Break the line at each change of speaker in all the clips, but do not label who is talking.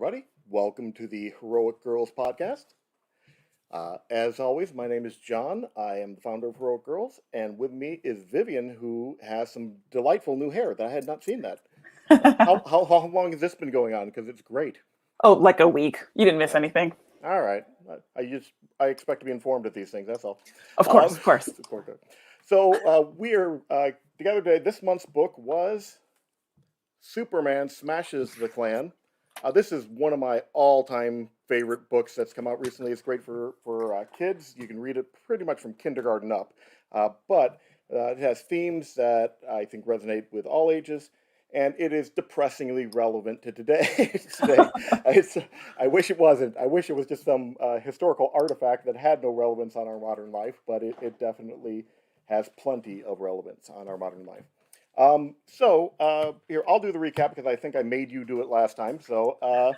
everybody. Welcome to the Heroic Girls podcast. As always, my name is John. I am the founder of Heroic Girls, and with me is Vivian, who has some delightful new hair that I had not seen that. How long has this been going on? Because it's great.
Oh, like a week. You didn't miss anything.
All right. I expect to be informed of these things. That's all.
Of course, of course.
So we are together today. This month's book was Superman Smashes the Klan. This is one of my all-time favorite books that's come out recently. It's great for kids. You can read it pretty much from kindergarten up. But it has themes that I think resonate with all ages, and it is depressingly relevant to today. I wish it wasn't. I wish it was just some historical artifact that had no relevance on our modern life, but it definitely has plenty of relevance on our modern life. Here, I'll do the recap because I think I made you do it last time. So I'll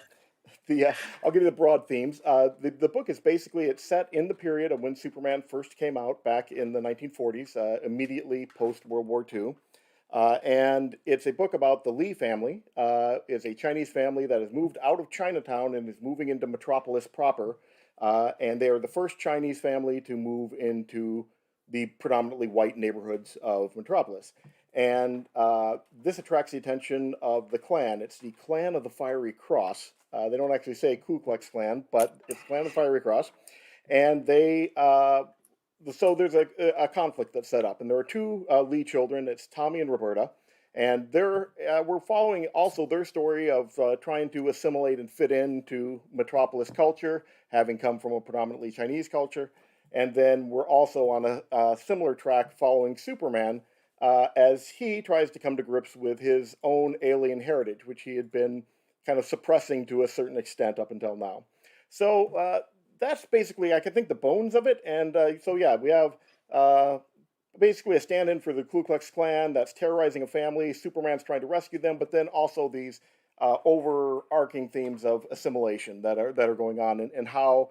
give you the broad themes. The book is basically, it's set in the period of when Superman first came out back in the 1940s, immediately post World War II. And it's a book about the Lee family. It's a Chinese family that has moved out of Chinatown and is moving into Metropolis proper. And they are the first Chinese family to move into the predominantly white neighborhoods of Metropolis. And this attracts the attention of the Klan. It's the Klan of the Fiery Kross. They don't actually say Ku Klux Klan, but it's Klan of the Fiery Kross. And so there's a conflict that's set up. And there are two Lee children. It's Tommy and Roberta. And we're following also their story of trying to assimilate and fit into Metropolis culture, having come from a predominantly Chinese culture. And then we're also on a similar track following Superman, as he tries to come to grips with his own alien heritage, which he had been kind of suppressing to a certain extent up until now. So that's basically, I can think, the bones of it. And we have basically a stand-in for the Ku Klux Klan that's terrorizing a family. Superman's trying to rescue them, but then also these overarching themes of assimilation that are going on, and how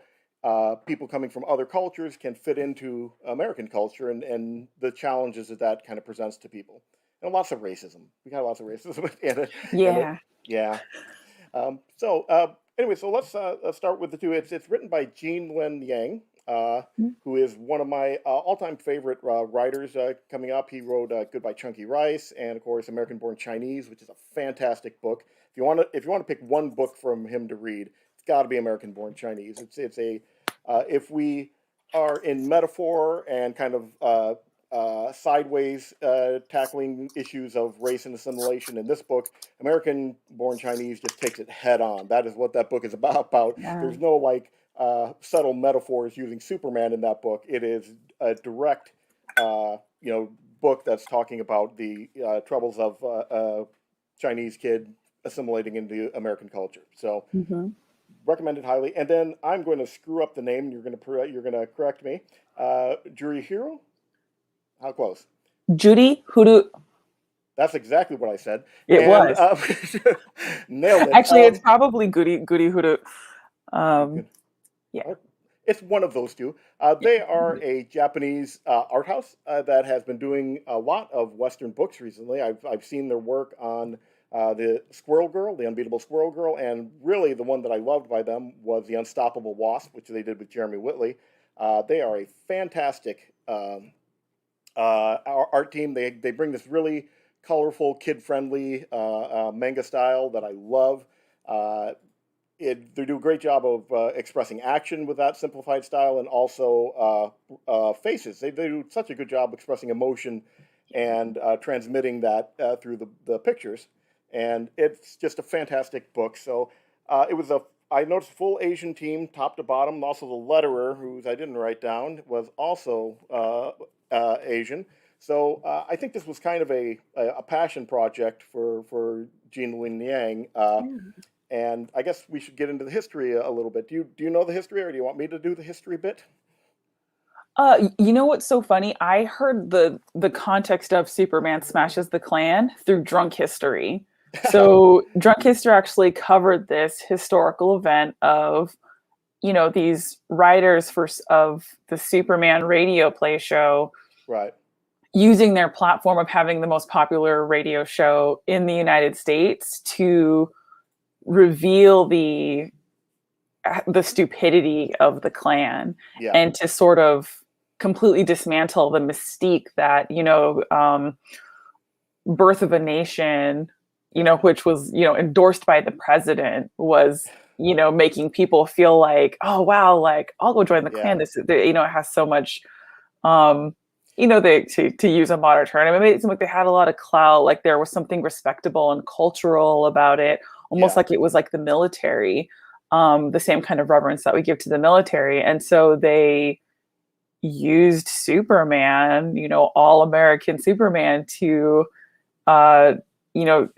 people coming from other cultures can fit into American culture, and the challenges that kind of presents to people. And lots of racism. We got lots of racism.
Yeah.
Anyway, so let's start with the two. It's written by Gene Luen Yang, who is one of my all-time favorite writers coming up. He wrote Goodbye Chunky Rice, and of course American Born Chinese, which is a fantastic book. If you want to pick one book from him to read, it's got to be American Born Chinese. It's a if we are in metaphor and kind of sideways tackling issues of race and assimilation in this book, American Born Chinese just takes it head on. That is what that book is about.
Yeah.
There's no subtle metaphors using Superman in that book. It is a direct book that's talking about the troubles of a Chinese kid assimilating into American culture. So recommend it highly. And then I'm going to screw up the name. You're going to correct me. Gurihiru. How close?
Gurihiru.
That's exactly what I said.
It was.
Nailed it.
Actually, it's probably Gurihiru. Yeah.
It's one of those two. They are a Japanese art house that has been doing a lot of Western books recently. I've seen their work on the Squirrel Girl, the Unbeatable Squirrel Girl, and really the one that I loved by them was the Unstoppable Wasp, which they did with Jeremy Whitley. They are a fantastic art team. They bring this really colorful, kid-friendly manga style that I love. They do a great job of expressing action with that simplified style, and also faces. They do such a good job expressing emotion and transmitting that through the pictures. And it's just a fantastic book. So I noticed a full Asian team, top to bottom. Also the letterer, whose I didn't write down, was also Asian. So I think this was kind of a passion project for Gene Luen Yang. And I guess we should get into the history a little bit. Do you know the history, or do you want me to do the history bit?
You know what's so funny? I heard the context of Superman Smashes the Klan through Drunk History. So Drunk History actually covered this historical event of, these writers of the Superman radio play show,
right,
using their platform of having the most popular radio show in the United States to reveal the stupidity of the Klan,
Yeah.
and to sort of completely dismantle the mystique that, Birth of a Nation, which was, endorsed by the president, was, making people feel like, oh wow, like I'll go join the
Yeah.
Klan. It has so much, um, they to use a modern term, it made it seem like they had a lot of clout, like there was something respectable and cultural about it, almost
Yeah.
like it was like the military, the same kind of reverence that we give to the military. And so they used Superman, all American Superman, to uh, you know,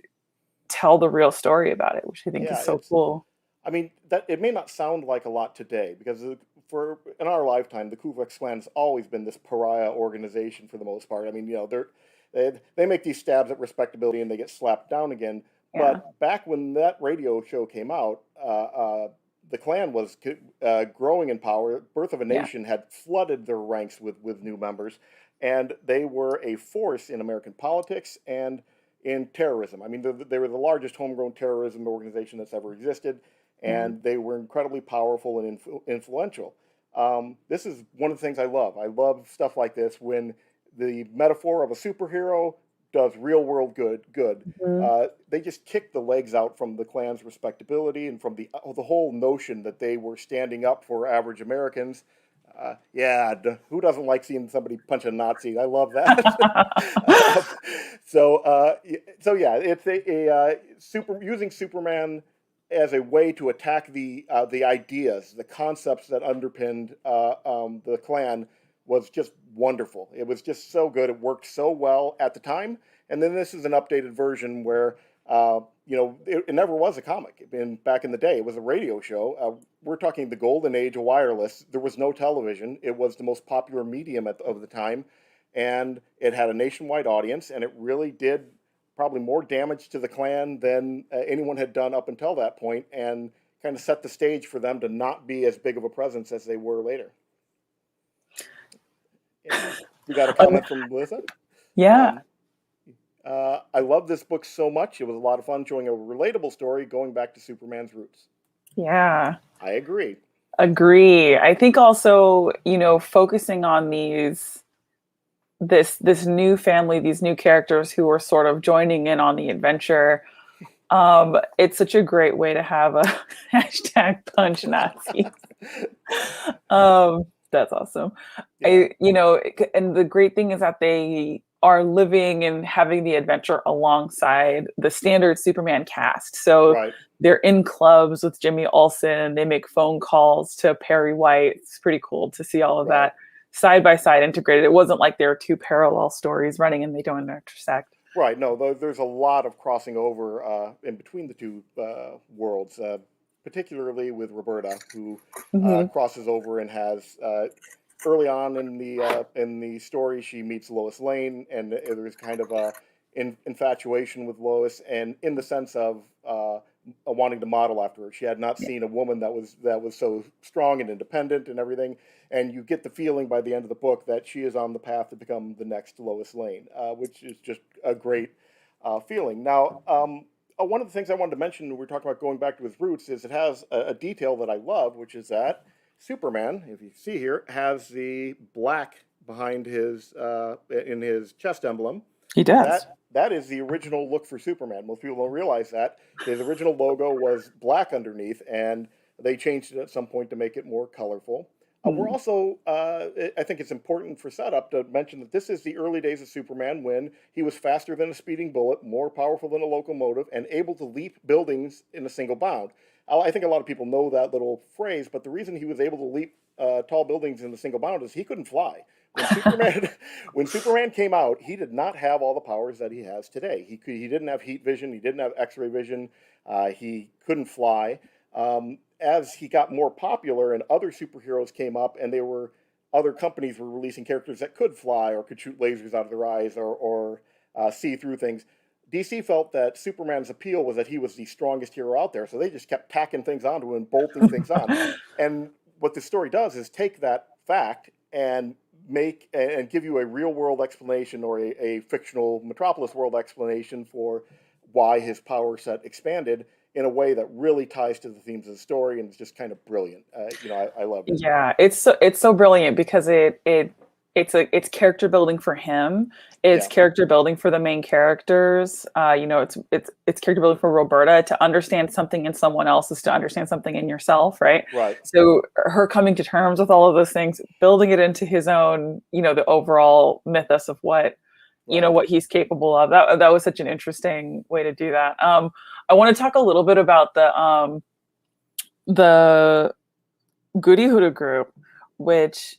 tell the real story about it, which I think is
Yeah.
so cool.
I mean, that it may not sound like a lot today because for in our lifetime, the Ku Klux Klan has always been this pariah organization for the most part. I mean, they make these stabs at respectability and they get slapped down again.
Yeah.
But back when that radio show came out, the Klan was growing in power. Birth of a
Yeah.
Nation had flooded their ranks with new members, and they were a force in American politics and in terrorism. I mean, they were the largest homegrown terrorism organization that's ever existed,
Yeah.
and they were incredibly powerful and influential. This is one of the things I love. I love stuff like this when the metaphor of a superhero does real world good.
Mhm.
They just kicked the legs out from the Klan's respectability and from the whole notion that they were standing up for average Americans. Yeah, who doesn't like seeing somebody punch a Nazi? I love that. uh, so yeah, it's a super using Superman as a way to attack the ideas, the concepts that underpinned the Klan was just wonderful. It was just so good. It worked so well at the time. And then this is an updated version where it never was a comic. Back in the day, it was a radio show. We're talking the golden age of wireless. There was no television. It was the most popular medium of the time, and it had a nationwide audience, and it really did probably more damage to the Klan than anyone had done up until that point, and kind of set the stage for them to not be as big of a presence as they were later. And we got a comment from Melissa.
Yeah.
I love this book so much. It was a lot of fun showing a relatable story going back to Superman's roots.
Yeah.
I agree.
Agree. I think also, focusing on this new family, these new characters who are sort of joining in on the adventure. It's such a great way to have a hashtag punch Nazis. That's awesome.
Yeah.
And the great thing is that they are living and having the adventure alongside the standard Superman cast. So
Right.
they're in clubs with Jimmy Olsen. They make phone calls to Perry White. It's pretty cool to see all of
Right.
that side by side integrated. It wasn't like there are two parallel stories running and they don't intersect.
Right. No, there's a lot of crossing over in between the two worlds, particularly with Roberta, who
Mhm.
crosses over and has early on in the story she meets Lois Lane, and there's kind of a infatuation with Lois, and in the sense of wanting to model after her. She had not seen a woman that was so strong and independent and everything, and you get the feeling by the end of the book that she is on the path to become the next Lois Lane, which is just a great feeling. Now, one of the things I wanted to mention when we were talking about going back to his roots is it has a detail that I love, which is that Superman, if you see here, has the black behind his in his chest emblem.
He does.
That is the original look for Superman. Most people don't realize that his original logo was black underneath, and they changed it at some point to make it more colorful. We're also, I think it's important for setup to mention that this is the early days of Superman when he was faster than a speeding bullet, more powerful than a locomotive, and able to leap buildings in a single bound. I think a lot of people know that little phrase, but the reason he was able to leap tall buildings in a single bound is he couldn't fly. When Superman came out, he did not have all the powers that he has today. He didn't have heat vision. He didn't have X-ray vision. He couldn't fly. As he got more popular and other superheroes came up, and other companies were releasing characters that could fly or could shoot lasers out of their eyes or see through things. DC felt that Superman's appeal was that he was the strongest hero out there, so they just kept tacking things onto him and bolting things on. And what this story does is take that fact and give you a real world explanation or a fictional Metropolis world explanation for why his power set expanded, in a way that really ties to the themes of the story, and it's just kind of brilliant. I loved it.
Yeah, it's so brilliant because it's character building for him. It's
Yeah,
character building for the main characters. It's character building for Roberta. To understand something in someone else is to understand something in yourself, right?
right,
So her coming to terms with all of those things, building it into his own, the overall mythos of
right.
what he's capable of. That was such an interesting way to do that. I want to talk a little bit about the Gurihiru group, which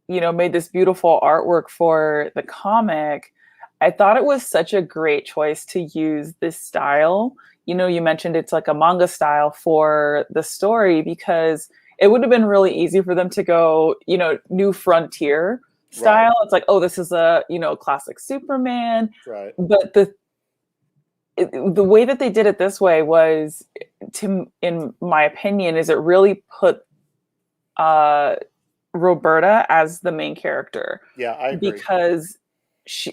made this beautiful artwork for the comic. I thought it was such a great choice to use this style. You mentioned it's like a manga style for the story because it would have been really easy for them to go, new frontier
Right,
style. It's like, oh, this is a, classic Superman.
right,
But the way that they did it this way was, in my opinion, is it really put Roberta as the main character,
yeah, I agree.
because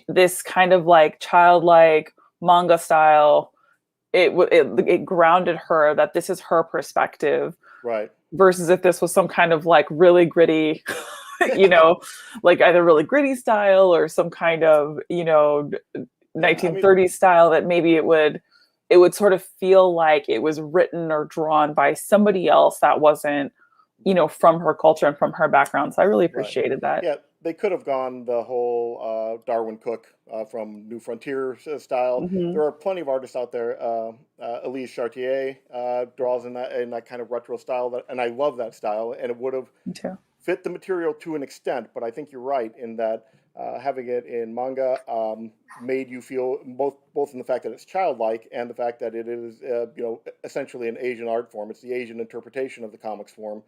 this kind of like childlike manga style, it grounded her, that this is her perspective,
Right.
versus if this was some kind of like really gritty, like either really gritty style or some kind of,
Yeah, I mean,
1930s style, that maybe it would sort of feel like it was written or drawn by somebody else that wasn't, from her culture and from her background. So I really
right.
appreciated that.
Yeah, they could have gone the whole Darwin Cook from New Frontier style.
Hmm.
There are plenty of artists out there. Elise Chartier draws in that kind of retro style, and I love that style. And it would have
Me too.
fit the material to an extent. But I think you're right in that having it in manga made you feel both in the fact that it's childlike and the fact that it is essentially an Asian art form. It's the Asian interpretation of the comics form.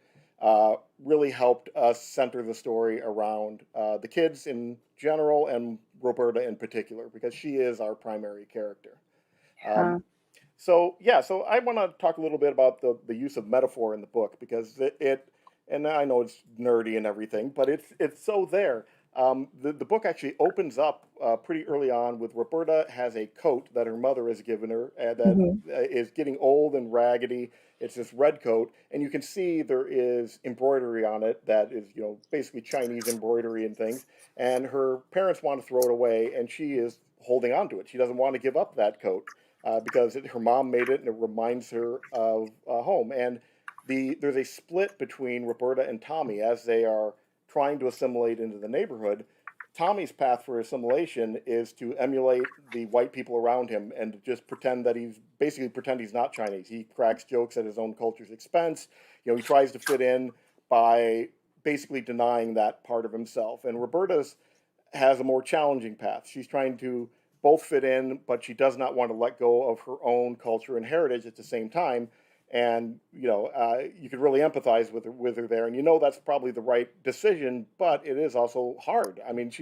Really helped us center the story around the kids in general and Roberta in particular, because she is our primary character. Um,
Yeah.
so I want to talk a little bit about the use of metaphor in the book, because and I know it's nerdy and everything, but it's so there. The book actually opens up pretty early on with Roberta has a coat that her mother has given her that
Hmm.
is getting old and raggedy. It's this red coat, and you can see there is embroidery on it that is, basically Chinese embroidery and things. And her parents want to throw it away, and she is holding on to it. She doesn't want to give up that coat because her mom made it, and it reminds her of home. And there's a split between Roberta and Tommy as they are trying to assimilate into the neighborhood. Tommy's path for assimilation is to emulate the white people around him and to just pretend he's not Chinese. He cracks jokes at his own culture's expense. He tries to fit in by basically denying that part of himself. And Roberta's has a more challenging path. She's trying to both fit in, but she does not want to let go of her own culture and heritage at the same time. And you could really empathize with her there, and that's probably the right decision, but it is also hard. I mean,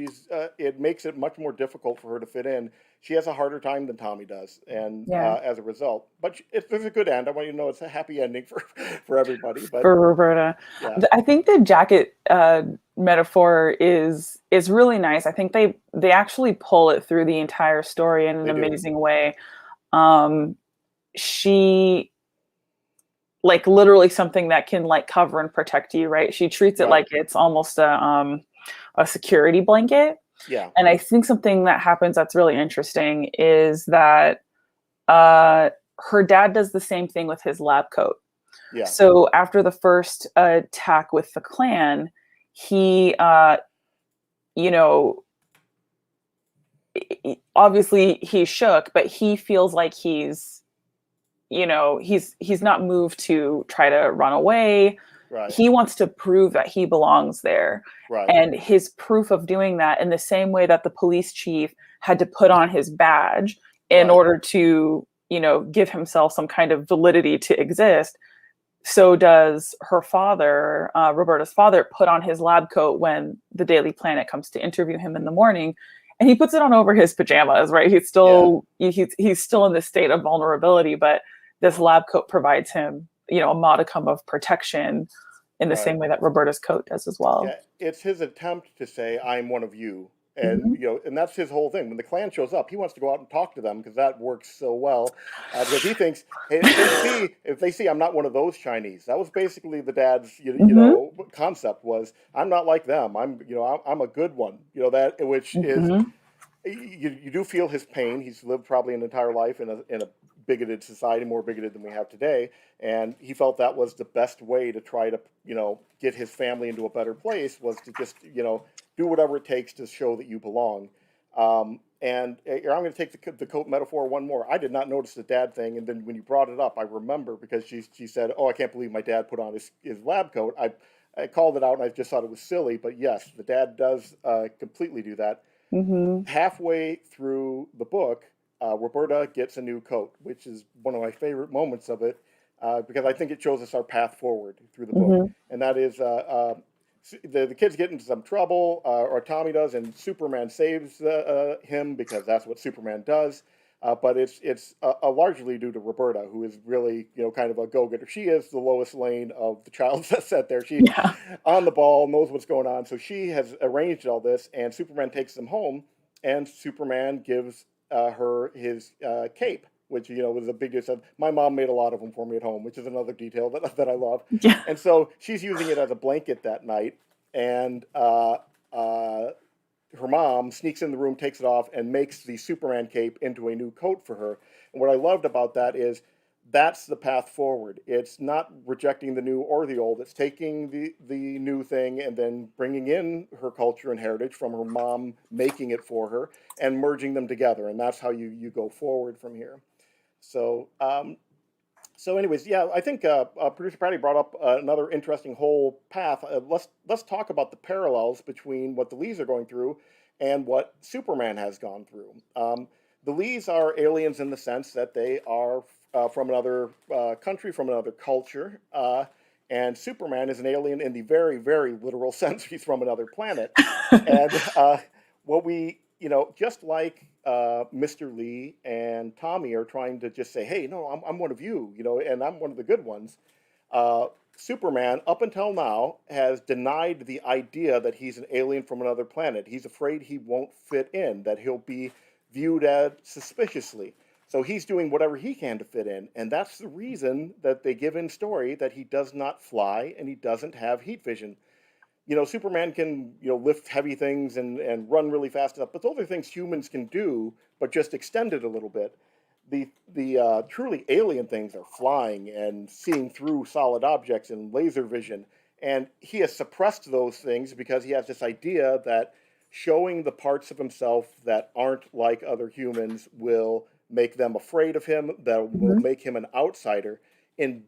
it makes it much more difficult for her to fit in. She has a harder time than Tommy does, and
Yeah.
as a result, but there's a good end. I want you to know it's a happy ending for for everybody. But
For Roberta,
yeah,
I think the jacket metaphor is really nice. I think they actually pull it through the entire story in an
they do.
amazing way. She, like, literally something that can like cover and protect you, right? She treats it
Right.
like it's almost a security blanket.
Yeah.
And I think something that happens that's really interesting is that her dad does the same thing with his lab coat.
Yeah.
So after the first attack with the Klan, he, you know, obviously he's shook, but he feels like he's not moved to try to run away.
Right.
He wants to prove that he belongs there.
Right.
And his proof of doing that, in the same way that the police chief had to put on his badge in
Right.
order to, give himself some kind of validity to exist, so does her father, Roberta's father, put on his lab coat when the Daily Planet comes to interview him in the morning. And he puts it on over his pajamas, right? He's
Yeah.
still in this state of vulnerability, but this lab coat provides him, a modicum of protection in the
Right.
same way that Roberta's coat does as well.
Yeah. It's his attempt to say, "I'm one of you," and and that's his whole thing. When the Klan shows up, he wants to go out and talk to them because that works so well. Because he thinks, hey, if they see I'm not one of those Chinese. That was basically the dad's concept was I'm not like them. I'm a good one. That which is you do feel his pain. He's lived probably an entire life in a bigoted society, more bigoted than we have today, and he felt that was the best way to try to get his family into a better place was to just do whatever it takes to show that you belong. And I'm going to take the coat metaphor one more. I did not notice the dad thing, and then when you brought it up, I remember because she said, "Oh, I can't believe my dad put on his lab coat." I called it out, and I just thought it was silly. But yes, the dad does completely do that. Halfway through the book, Roberta gets a new coat, which is one of my favorite moments of it because I think it shows us our path forward through the book, and that is. The kids get into some trouble, or Tommy does, and Superman saves him because that's what Superman does. But it's largely due to Roberta, who is really kind of a go-getter. She is the Lois Lane of the child set there. She's on the ball, knows what's going on. So she has arranged all this, and Superman takes them home, and Superman gives her his cape, which was a big deal. My mom made a lot of them for me at home, which is another detail that I love.
Yeah.
And so she's using it as a blanket that night, and her mom sneaks in the room, takes it off, and makes the Superman cape into a new coat for her. And what I loved about that is that's the path forward. It's not rejecting the new or the old. It's taking the new thing and then bringing in her culture and heritage from her mom, making it for her, and merging them together. And that's how you go forward from here. So, anyways, yeah, I think producer Patty brought up another interesting whole path. Let's talk about the parallels between what the Lees are going through and what Superman has gone through. The Lees are aliens in the sense that they are from another country, from another culture, and Superman is an alien in the very, very literal sense. He's from another planet, and what we just like Mr. Lee and Tommy are trying to just say, hey, no, I'm one of you, and I'm one of the good ones. Superman, up until now, has denied the idea that he's an alien from another planet. He's afraid he won't fit in, that he'll be viewed as suspiciously. So he's doing whatever he can to fit in, and that's the reason that they give in story that he does not fly and he doesn't have heat vision. Superman can, lift heavy things and run really fast enough, but those are things humans can do, but just extend it a little bit. The truly alien things are flying and seeing through solid objects and laser vision, and he has suppressed those things because he has this idea that showing the parts of himself that aren't like other humans will make them afraid of him, that will make him an outsider in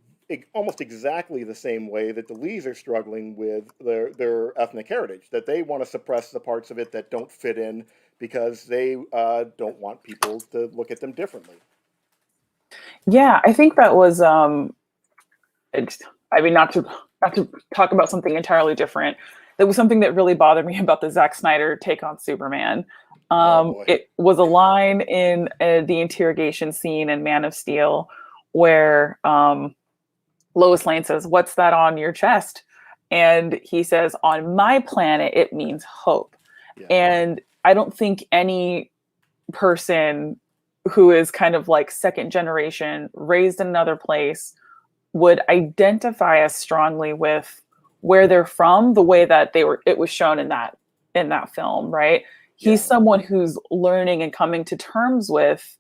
almost exactly the same way that the Lees are struggling with their ethnic heritage, that they want to suppress the parts of it that don't fit in because they don't want people to look at them differently.
Yeah, I think that was, not to talk about something entirely different. That was something that really bothered me about the Zack Snyder take on Superman. It was a line in the interrogation scene in Man of Steel where Lois Lane says, "What's that on your chest?" And he says, "On my planet, it means hope." Yeah. And I don't think any person who is kind of like second generation, raised in another place, would identify as strongly with where they're from the way that it was shown in that film, right? Yeah. He's someone who's learning and coming to terms with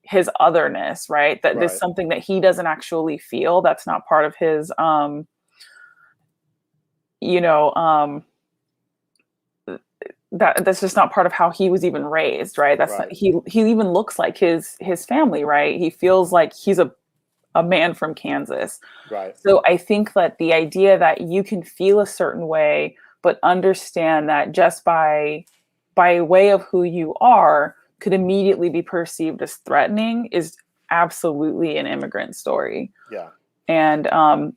his otherness, right? That there's something that he doesn't actually feel. That's not part of his, that's just not part of how he was even raised, right? That's not, he even looks like his family, right? He feels like he's a man from Kansas.
Right.
So I think that the idea that you can feel a certain way, but understand that just by way of who you are could immediately be perceived as threatening is absolutely an immigrant story.
Yeah.
And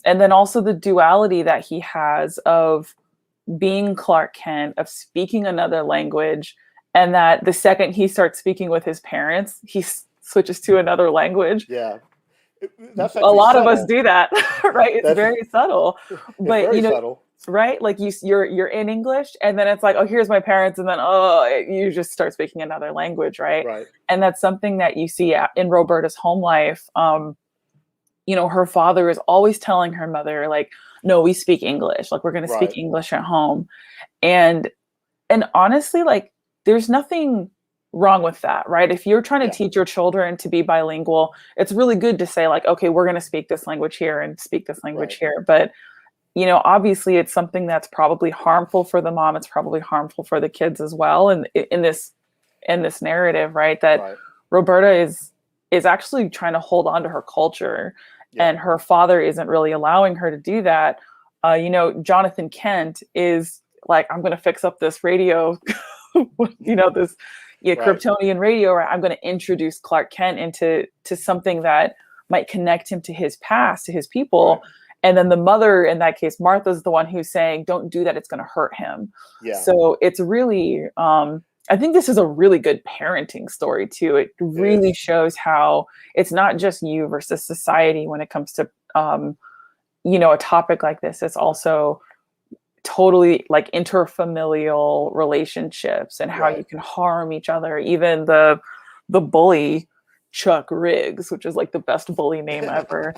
then also the duality that he has of being Clark Kent, of speaking another language, and that the second he starts speaking with his parents, he switches to another language.
Yeah.
That's a lot subtle. Of us do that, right? It's very subtle. But
very subtle.
right? Like you're in English, and then it's like, oh, here's my parents, and then you just start speaking another language, right?
Right.
And that's something that you see in Roberta's home life. Her father is always telling her mother, like, no, we speak English, like we're going to speak
Right.
English at home. And honestly, like, there's nothing wrong with that, right? If you're trying to
Yeah.
teach your children to be bilingual, it's really good to say, like, okay, we're going to speak this language here and speak this language
Right.
here. But, obviously it's something that's probably harmful for the mom. It's probably harmful for the kids as well. And in this narrative, right, that
Right.
Roberta is actually trying to hold on to her culture,
Yeah.
and her father isn't really allowing her to do that. Jonathan Kent is like, I'm going to fix up this radio, this
Right.
Kryptonian radio, or I'm going to introduce Clark Kent into something that might connect him to his past, to his people.
Right.
And then the mother, in that case, Martha's the one who's saying, don't do that, it's going to hurt him.
Yeah.
So it's really, I think this is a really good parenting story too. It really shows how it's not just you versus society when it comes to, a topic like this. It's also totally like interfamilial relationships and how
Right.
you can harm each other. Even the bully Chuck Riggs, which is like the best bully name ever,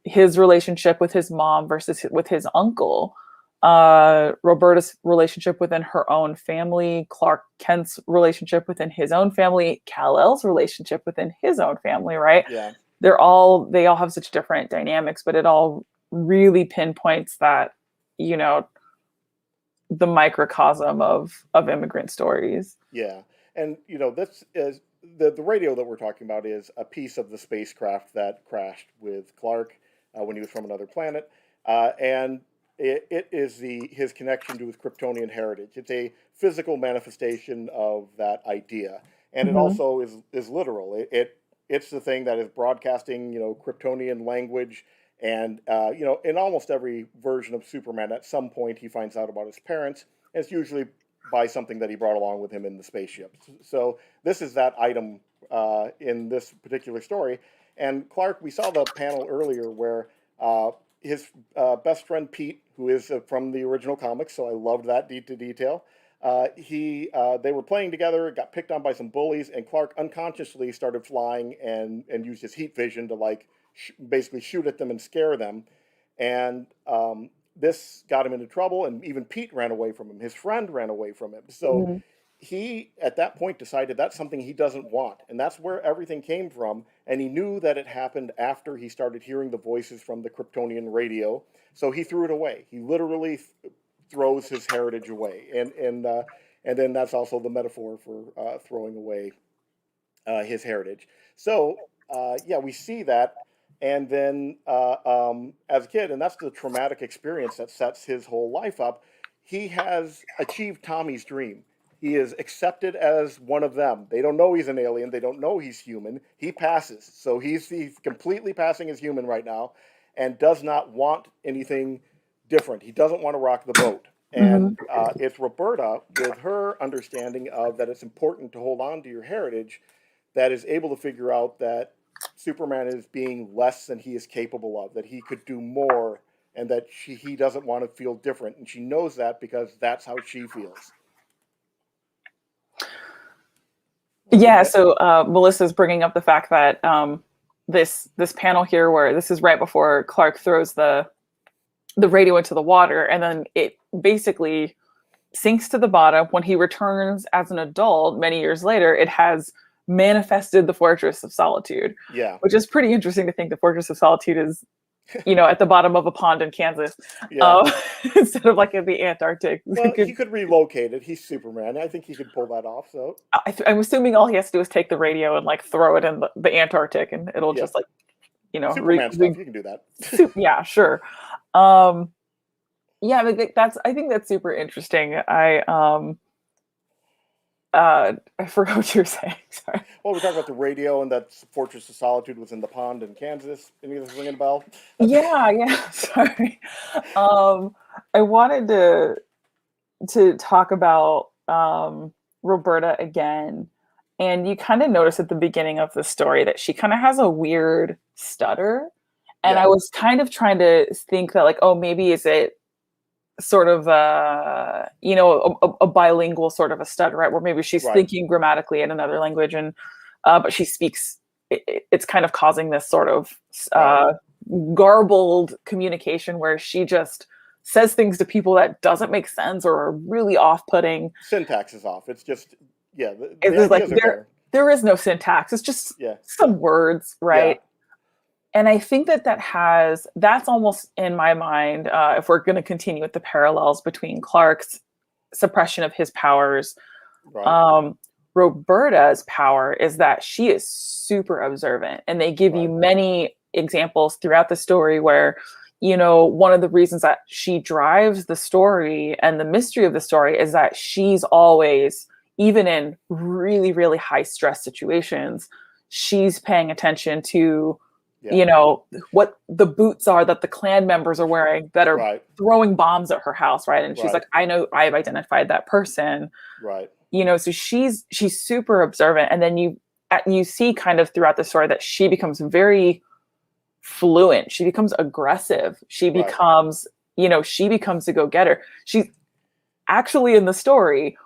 his relationship with his mom versus with his uncle, Roberta's relationship within her own family, Clark Kent's relationship within his own family, Kal-El's relationship within his own family, right?
Yeah.
They all have such different dynamics, but it all really pinpoints that, the microcosm of immigrant stories.
Yeah. And, this is the radio that we're talking about is a piece of the spacecraft that crashed with Clark when he was from another planet. And it is his connection to his Kryptonian heritage. It's a physical manifestation of that idea. And it also is literal. It's the thing that is broadcasting, Kryptonian language. And, in almost every version of Superman, at some point he finds out about his parents. And it's usually by something that he brought along with him in the spaceship. So this is that item in this particular story. And Clark, we saw the panel earlier where his best friend Pete, who is from the original comics, so I loved that detail. They were playing together, got picked on by some bullies, and Clark unconsciously started flying and used his heat vision to basically shoot at them and scare them. And this got him into trouble, and even Pete ran away from him. His friend ran away from him. So he, at that point, decided that's something he doesn't want. And that's where everything came from. And he knew that it happened after he started hearing the voices from the Kryptonian radio. So he threw it away. He literally throws his heritage away. And then that's also the metaphor for throwing away his heritage. So, we see that. And then as a kid, and that's the traumatic experience that sets his whole life up, he has achieved Tommy's dream. He is accepted as one of them. They don't know he's an alien. They don't know he's human. He passes. So he's completely passing as human right now and does not want anything different. He doesn't want to rock the boat. And it's Roberta, with her understanding of that it's important to hold on to your heritage, that is able to figure out that Superman is being less than he is capable of, that he could do more, and that he doesn't want to feel different. And she knows that because that's how she feels.
Yeah, so Melissa's bringing up the fact that this panel here, where this is right before Clark throws the radio into the water, and then it basically sinks to the bottom. When he returns as an adult many years later, it has manifested the Fortress of Solitude.
Yeah.
Which is pretty interesting to think the Fortress of Solitude is, at the bottom of a pond in Kansas, instead of like in the Antarctic.
Well, he could relocate it. He's Superman. I think he could pull that off. So
I'm assuming all he has to do is take the radio and like throw it in the Antarctic, and it'll just like,
Superman stuff. You can do that.
Yeah, sure. I think that's super interesting. I forgot what you were saying. Sorry.
Well, we're talking about the radio, and that Fortress of Solitude was in the pond in Kansas. Any of this ringing a bell?
Yeah. Sorry. I wanted to talk about Roberta again, and you kind of notice at the beginning of the story that she kind of has a weird stutter, and I was kind of trying to think that, like, oh, maybe is it sort of a bilingual sort of a stutter, right? Where maybe she's
Right.
thinking grammatically in another language, and but she speaks. It's kind of causing this sort of
Right.
garbled communication where she just says things to people that doesn't make sense or are really off-putting.
Syntax is off. It's just, yeah, the
It's like
ideas are there.
there is no syntax. It's just
Yeah.
some words,
Yeah.
right? And I think that's almost in my mind, if we're going to continue with the parallels between Clark's suppression of his powers,
Right.
um, Roberta's power is that she is super observant. And they give you
Right.
many examples throughout the story where, one of the reasons that she drives the story and the mystery of the story is that she's always, even in really, really high stress situations, she's paying attention to
Yeah.
what the boots are that the Klan members are wearing that are
Right.
throwing bombs at her house, right? And she's
Right.
like, I know I've identified that person,
Right.
so she's super observant. And then you see kind of throughout the story that she becomes very fluent. She becomes aggressive. She
Right.
becomes, she becomes a go-getter. She's actually in the story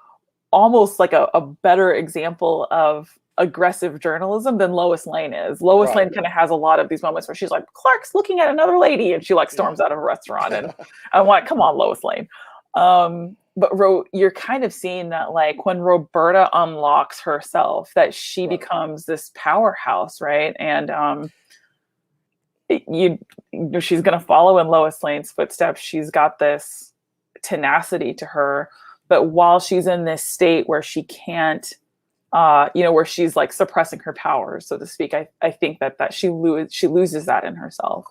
almost like a better example of aggressive journalism than Lois Lane is. Lois
Right.
Lane kind of has a lot of these moments where she's like, Clark's looking at another lady, and she like storms
Yeah.
out of a restaurant. And I'm like, come on, Lois Lane. But you're kind of seeing that, like, when Roberta unlocks herself, that she
Right.
becomes this powerhouse, right? And she's going to follow in Lois Lane's footsteps. She's got this tenacity to her, but while she's in this state where she can't, where she's like suppressing her powers, so to speak, I think that she loses that in herself.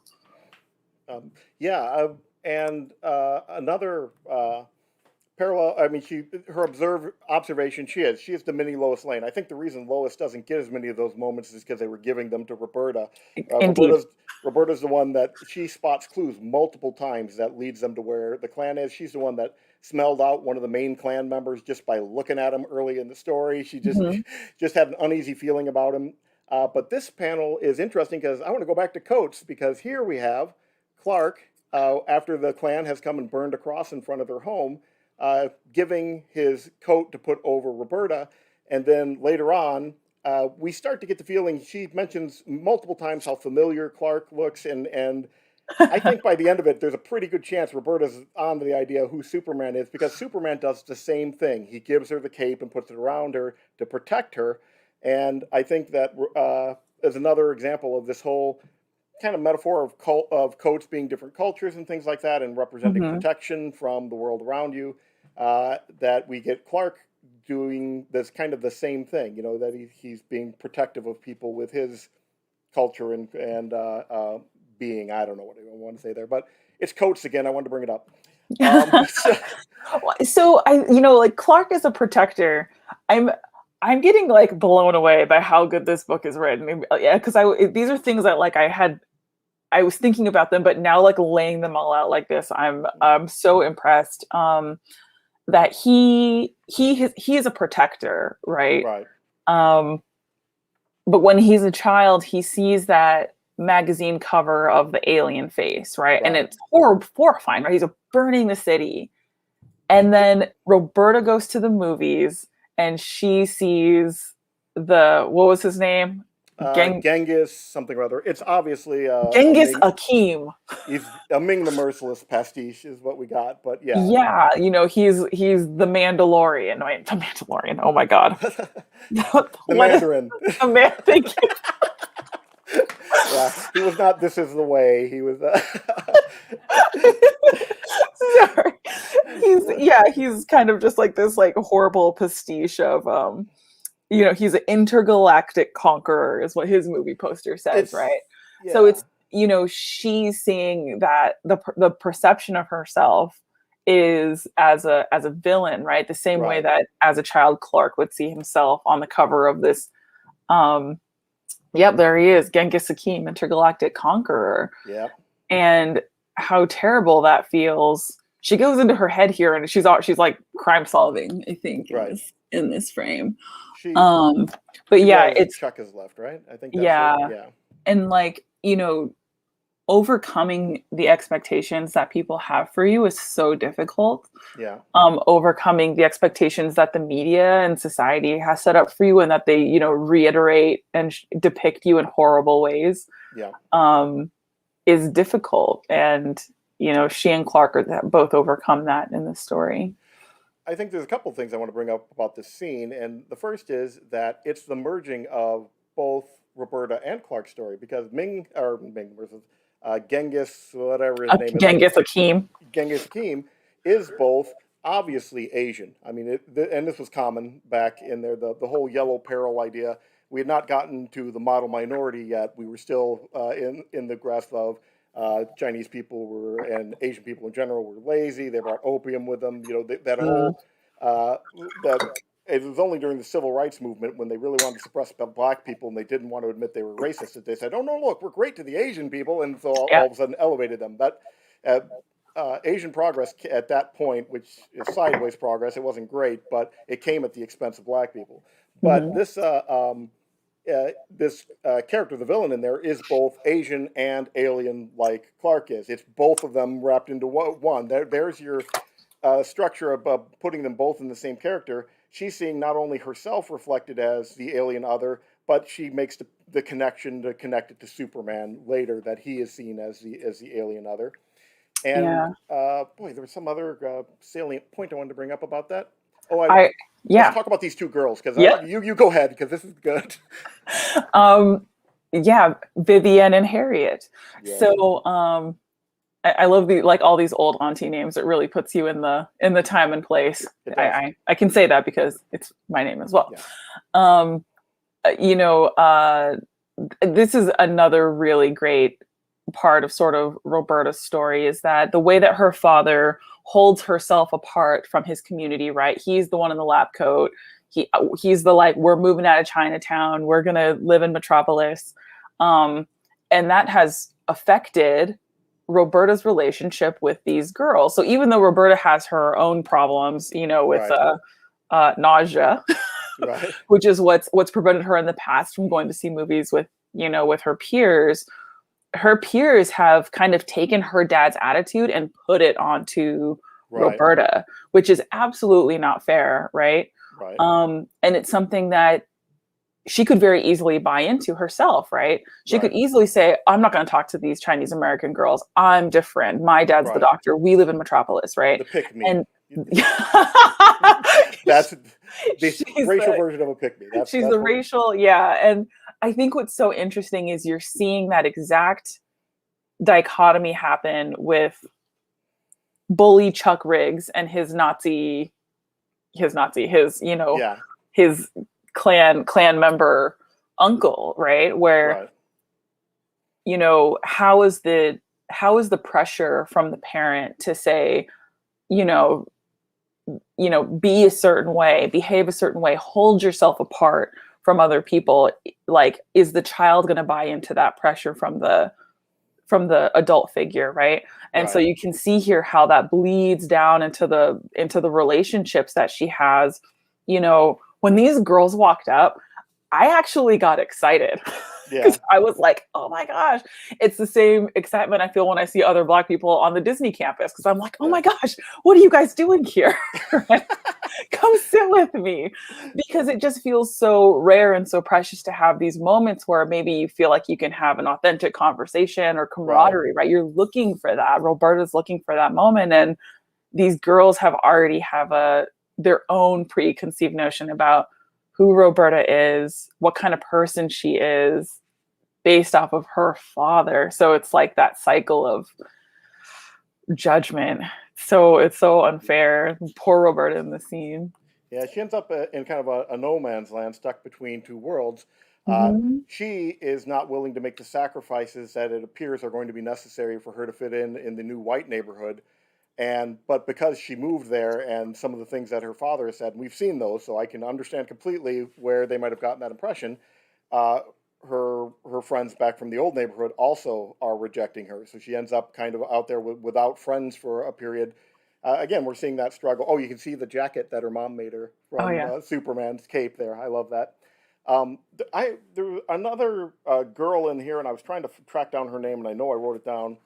Yeah. And another parallel. I mean, her observation. She is the mini Lois Lane. I think the reason Lois doesn't get as many of those moments is because they were giving them to Roberta.
Indeed.
Roberta's the one that she spots clues multiple times that leads them to where the Klan is. She's the one that smelled out one of the main Klan members just by looking at him early in the story. She just
Mhm.
just had an uneasy feeling about him. But this panel is interesting because I want to go back to Coates, because here we have Clark, after the Klan has come and burned a cross in front of their home, giving his coat to put over Roberta. And then later on, we start to get the feeling, she mentions multiple times how familiar Clark looks. And I think by the end of it, there's a pretty good chance Roberta's on to the idea of who Superman is, because Superman does the same thing. He gives her the cape and puts it around her to protect her. And I think that is another example of this whole kind of metaphor of coats being different cultures and things like that, and representing
Mhm.
protection from the world around you. That we get Clark doing this kind of the same thing, that he's being protective of people with his culture and being. I don't know what I want to say there, but it's Coates again. I wanted to bring it up.
So like Clark is a protector. I'm getting like blown away by how good this book is written. Yeah, because these are things that like I was thinking about them, but now like laying them all out like this, I'm so impressed. That he is a protector, right?
Right.
But when he's a child, he sees that magazine cover of the alien face, right? And
Right.
it's horrifying, right? He's burning the city. And then Roberta goes to the movies and she sees what was his name?
Genghis something or other. It's obviously
Genghis Akeem.
He's a Ming the Merciless pastiche is what we got, but yeah.
Yeah, he's the Mandalorian. Wait, the Mandalorian. Oh my God.
The Mandarin.
The man, thank you.
Yeah, he was not This Is the Way. He was.
Sorry. He's kind of just like this like horrible pastiche of he's an intergalactic conqueror is what his movie poster says, right?
Yeah.
So it's she's seeing that the perception of herself is as a villain, right? The same way that as a child Clark would see himself on the cover of this yep, there he is, Genghis Akeem, intergalactic conqueror.
Yeah. And
how terrible that feels. She goes into her head here and she's like crime solving, I think, in this frame. But yeah, it's
Chuck is left, right? I think
that's yeah. And like, overcoming the expectations that people have for you is so difficult.
Yeah.
Overcoming the expectations that the media and society has set up for you, and that they, reiterate and depict you in horrible ways,
Yeah.
is difficult. And, she and Clark are both overcome that in this story.
I think there's a couple things I want to bring up about this scene, and the first is that it's the merging of both Roberta and Clark's story, because Ming versus Genghis, whatever his name is,
Genghis Hakim.
Genghis Hakim is both obviously Asian. I mean, and this was common back in there, the whole yellow peril idea. We had not gotten to the model minority yet. We were still in the grasp of Chinese people and Asian people in general were lazy. They brought opium with them. That whole that it was only during the civil rights movement, when they really wanted to suppress black people and they didn't want to admit they were racist, that they said, "Oh no, look, we're great to the Asian people," and so
Yeah.
all of a sudden elevated them. That Asian progress at that point, which is sideways progress, it wasn't great, but it came at the expense of black people. But this character, the villain in there, is both Asian and alien, like Clark is. It's both of them wrapped into one. There's your structure of putting them both in the same character. She's seeing not only herself reflected as the alien other, but she makes the connection to connect it to Superman later, that he is seen as the alien other. And boy, there was some other salient point I wanted to bring up about that. Oh, let's talk about these two girls, because you go ahead, because this is good.
Vivian and Harriet.
Yeah.
So I love all these old auntie names. It really puts you in the time and place. I can say that because it's my name as well.
Yeah.
This is another really great part of sort of Roberta's story, is that the way that her father holds herself apart from his community, right? He's the one in the lab coat. He's the we're moving out of Chinatown. We're going to live in Metropolis. And that has affected Roberta's relationship with these girls. So even though Roberta has her own problems, with nausea,
right,
which is what's prevented her in the past from going to see movies with her peers have kind of taken her dad's attitude and put it onto Roberta, which is absolutely not fair, right?
Right.
And it's something that she could very easily buy into herself, right? She could easily say, "I'm not going to talk to these Chinese American girls. I'm different. My dad's the doctor. We live in Metropolis," right?
The pick me.
And
that's the racial version of a pick me.
She's the racial, and I think what's so interesting is you're seeing that exact dichotomy happen with bully Chuck Riggs and his Klan member uncle, right? Where how is the pressure from the parent to say, be a certain way, behave a certain way, hold yourself apart from other people. Is the child going to buy into that pressure from the adult figure, right? And so you can see here how that bleeds down into the relationships that she has. When these girls walked up, I actually got excited. Because I was like, oh my gosh, it's the same excitement I feel when I see other Black people on the Disney campus. Because I'm like, oh my gosh, what are you guys doing here? Come sit with me. Because it just feels so rare and so precious to have these moments where maybe you feel like you can have an authentic conversation or camaraderie, right? You're looking for that. Roberta's looking for that moment. And these girls already have their own preconceived notion about who Roberta is, what kind of person she is, based off of her father. So it's like that cycle of judgment. So it's so unfair. Poor Roberta in the scene.
Yeah, she ends up in kind of a no man's land, stuck between two worlds. She is not willing to make the sacrifices that it appears are going to be necessary for her to fit in the new white neighborhood. But because she moved there, and some of the things that her father has said, and we've seen those, so I can understand completely where they might have gotten that impression. Her friends back from the old neighborhood also are rejecting her, so she ends up kind of out there without friends for a period. Again, we're seeing that struggle. Oh, you can see the jacket that her mom made her from Superman's cape there. I love that. There was another girl in here, and I was trying to track down her name, and I know I wrote it down.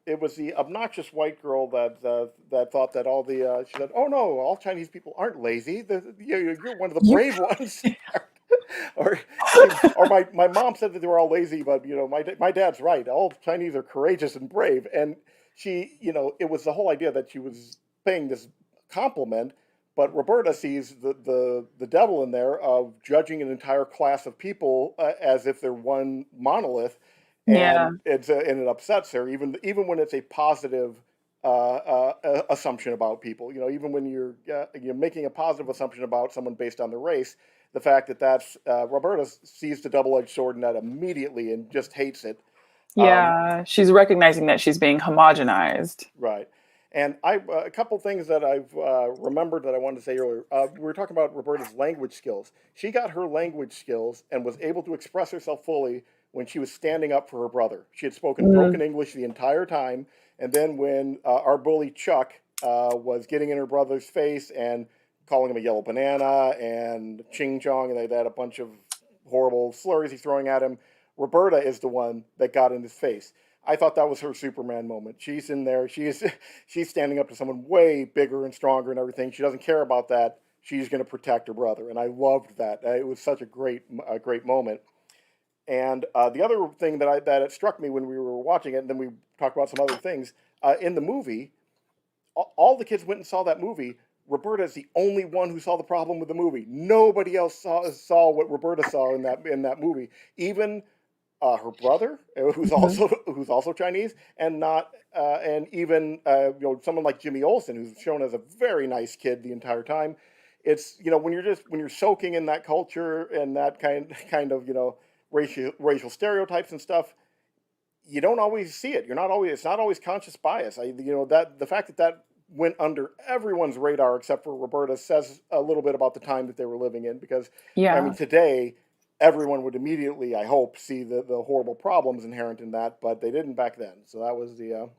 It was the obnoxious white girl that thought that all the she said, "Oh no, all Chinese people aren't lazy. You're one of the
You
brave ones." or or my mom said that they were all lazy, but my dad's right. All Chinese are courageous and brave, and it was the whole idea that she was paying this compliment, but Roberta sees the devil in there of judging an entire class of people as if they're one monolith,
Yeah.
and and it upsets her even when it's a positive assumption about people. Even when you're making a positive assumption about someone based on their race, the fact that that's Roberta sees the double-edged sword in that immediately and just hates it. Um,
Yeah. She's recognizing that she's being homogenized.
Right. And a couple things that I've remembered that I wanted to say earlier. We were talking about Roberta's language skills. She got her language skills and was able to express herself fully when she was standing up for her brother. She had spoken
Mm,
broken English the entire time, and then when our bully Chuck was getting in her brother's face and calling him a yellow banana and ching chong, and they had a bunch of horrible slurs he's throwing at him, Roberta is the one that got in his face. I thought that was her Superman moment. She's in there. She's standing up to someone way bigger and stronger and everything. She doesn't care about that. She's going to protect her brother, and I loved that. It was such a great moment. And the other thing that it struck me when we were watching it, and then we talked about some other things in the movie. All the kids went and saw that movie. Roberta is the only one who saw the problem with the movie. Nobody else saw what Roberta saw in that movie. Even her brother,
mhm.
who's also Chinese, and not and even someone like Jimmy Olsen, who's shown as a very nice kid the entire time. It's when you're soaking in that culture and that kind of racial stereotypes and stuff, you don't always see it. It's not always conscious bias. That the fact that went under everyone's radar except for Roberta says a little bit about the time that they were living in, because I mean
Yeah.
today everyone would immediately, I hope, see the horrible problems inherent in that, but they didn't back then. So that was the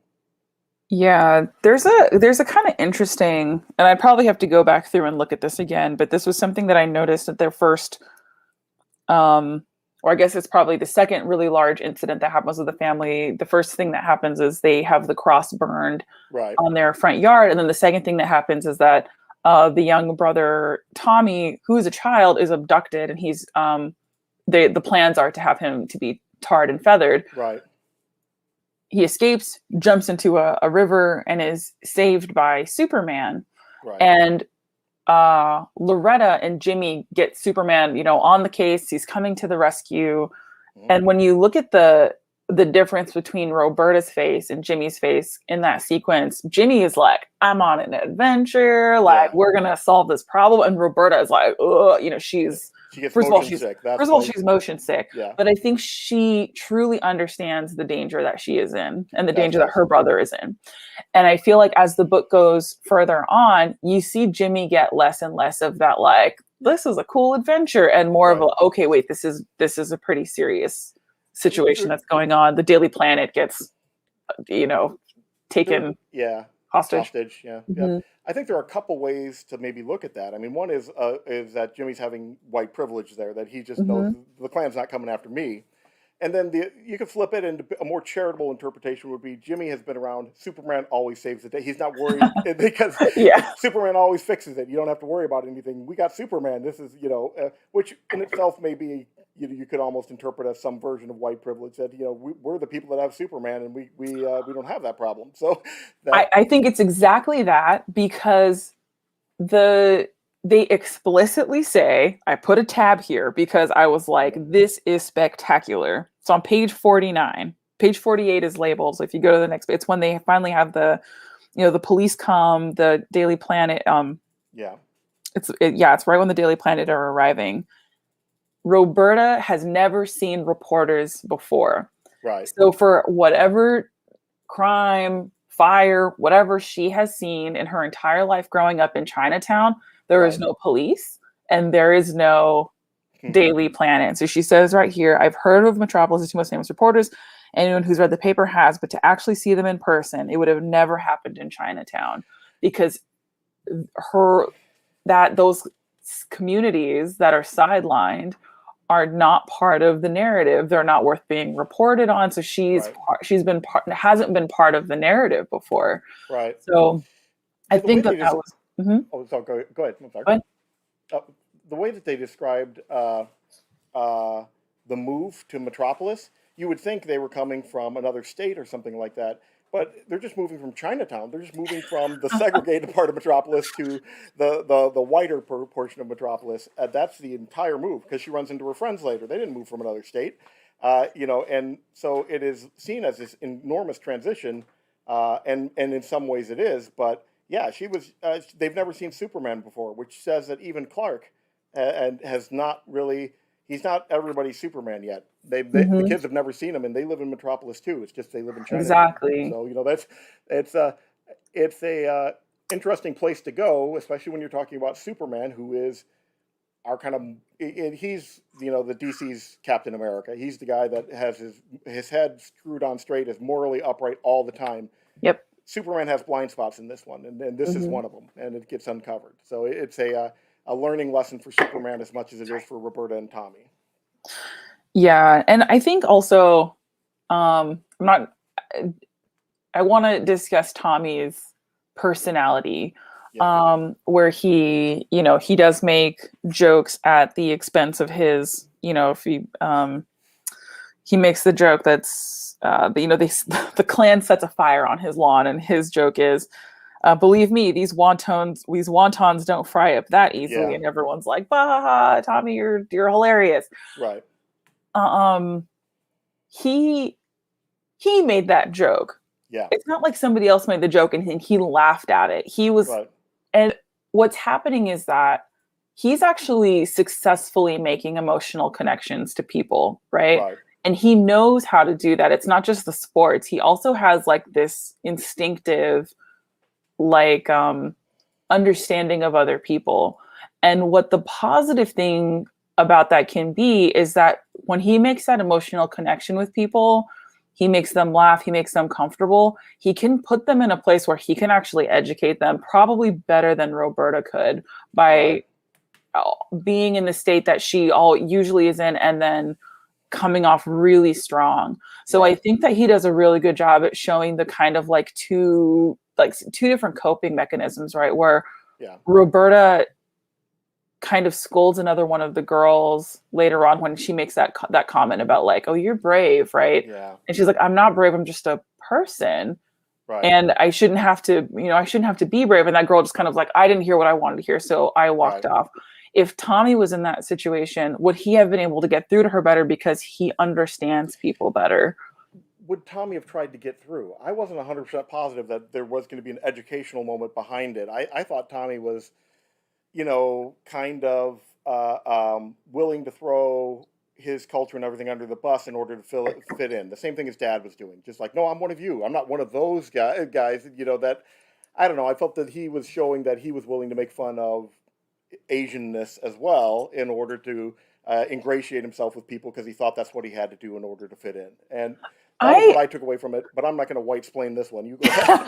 Yeah, there's a kind of interesting, and I'd probably have to go back through and look at this again, but this was something that I noticed at their first, um, or I guess it's probably the second really large incident that happens with the family. The first thing that happens is they have the cross burned
right,
on their front yard, and then the second thing that happens is that the young brother Tommy, who is a child, is abducted, and the plans are to have him to be tarred and feathered.
right,
He escapes, jumps into a river, and is saved by Superman.
right,
And Loretta and Jimmy get Superman, on the case. He's coming to the rescue.
mhm,
And when you look at the difference between Roberta's face and Jimmy's face in that sequence, Jimmy is like, "I'm on an adventure. Like,
yeah.
we're gonna solve this problem," and Roberta is like, "Oh,
Yeah.
she's."
She gets
First of all,
motion
she's
sick.
first
That's
of all
my
she's motion sick,
yeah.
but I think she truly understands the danger that she is in and the
That's
danger that her
awesome.
brother is in. And I feel like as the book goes further on, you see Jimmy get less and less of that, like, this is a cool adventure, and more of
Right.
a, okay, wait, this is a pretty serious situation
There,
that's going on. The Daily Planet gets, you know, taken
yeah,
hostage.
hostage. Yeah, yeah.
Hmm.
I think there are a couple ways to maybe look at that. I mean, one is that Jimmy's having white privilege there, that he just knows
Hmm.
the Klan's not coming after me. And then you could flip it, and a more charitable interpretation would be Jimmy has been around. Superman always saves the day. He's not worried because
Yeah.
Superman always fixes it. You don't have to worry about anything. We got Superman. This is which in itself may be you could almost interpret as some version of white privilege, that we're the people that have Superman, and we don't have that problem. So
I,
that
I think it's exactly that, because the they explicitly say, I put a tab here because I was like, this is spectacular. It's on page 49. Page 48 is labeled. So if you go to the next, it's when they finally have the police come, the Daily Planet.
yeah,
It's right when the Daily Planet are arriving. Roberta has never seen reporters before.
right,
So for whatever crime, fire, whatever she has seen in her entire life growing up in Chinatown, there is
right.
no police and there is no Daily Planet. So she says right here, I've heard of Metropolis' two most famous reporters. Anyone who's read the paper has, but to actually see them in person, it would have never happened in Chinatown, because her that those communities that are sidelined are not part of the narrative. They're not worth being reported on. So
Right.
hasn't been part of the narrative before.
Right.
So I
Yeah, the way
think
they
that
just
was. Mhm.
oh, sorry, go ahead. I'm sorry.
Go ahead.
The way that they described uh, the move to Metropolis, you would think they were coming from another state or something like that, but they're just moving from Chinatown. They're just moving from the segregated part of Metropolis to the whiter portion of Metropolis. That's the entire move because she runs into her friends later. They didn't move from another state, and so it is seen as this enormous transition, and in some ways it is, but. Yeah, she was. They've never seen Superman before, which says that even Clark and has not really. He's not everybody's Superman yet. The
Mhm.
kids have never seen him, and they live in Metropolis too. It's just they live in Chinatown.
Exactly.
So that's it's a it's a interesting place to go, especially when you're talking about Superman, who is our kind of he's the DC's Captain America. He's the guy that has his head screwed on straight, is morally upright all the time.
Yep.
Superman has blind spots in this one, and this is
Mhm.
one of them, and it gets uncovered. So it's a learning lesson for Superman as much as it is for Roberta and Tommy.
Yeah, and I think also, I'm not. I want to discuss Tommy's personality,
Yeah,
where he does make jokes at the expense of his, if he makes the joke that's, the Klan sets a fire on his lawn, and his joke is, believe me, these wontons don't fry up that easily,
yeah,
and everyone's like, "Bah, ha, ha, Tommy, you're hilarious."
right,
Um, he he made that joke.
yeah,
It's not like somebody else made the joke and he laughed at it.
right,
And what's happening is that he's actually successfully making emotional connections to people, right?
right,
And he knows how to do that. It's not just the sports. He also has like this instinctive, like, understanding of other people. And what the positive thing about that can be is that when he makes that emotional connection with people, he makes them laugh, he makes them comfortable, he can put them in a place where he can actually educate them probably better than Roberta could
right,
by being in the state that she all usually is in and then coming off really strong. So I
right,
think that he does a really good job at showing the kind of like two different coping mechanisms, right? Where
yeah,
Roberta kind of scolds another one of the girls later on when she makes that comment about like, "Oh, you're brave, right?"
yeah,
And she's like, "I'm not brave. I'm just a person,
right,
and I shouldn't have to be brave." And that girl just kind of like, "I didn't hear what I wanted to hear, so I walked
right.
off." If Tommy was in that situation, would he have been able to get through to her better because he understands people better?
Would Tommy have tried to get through? I wasn't 100% positive that there was going to be an educational moment behind it. I thought Tommy was kind of willing to throw his culture and everything under the bus in order to fit in. The same thing his dad was doing. Just like, no, I'm one of you. I'm not one of those guys. That I don't know. I felt that he was showing that he was willing to make fun of Asianness as well in order to ingratiate himself with people because he thought that's what he had to do in order to fit in. And that was what
I
I took away from it. But I'm not going to white explain this one. You go ahead.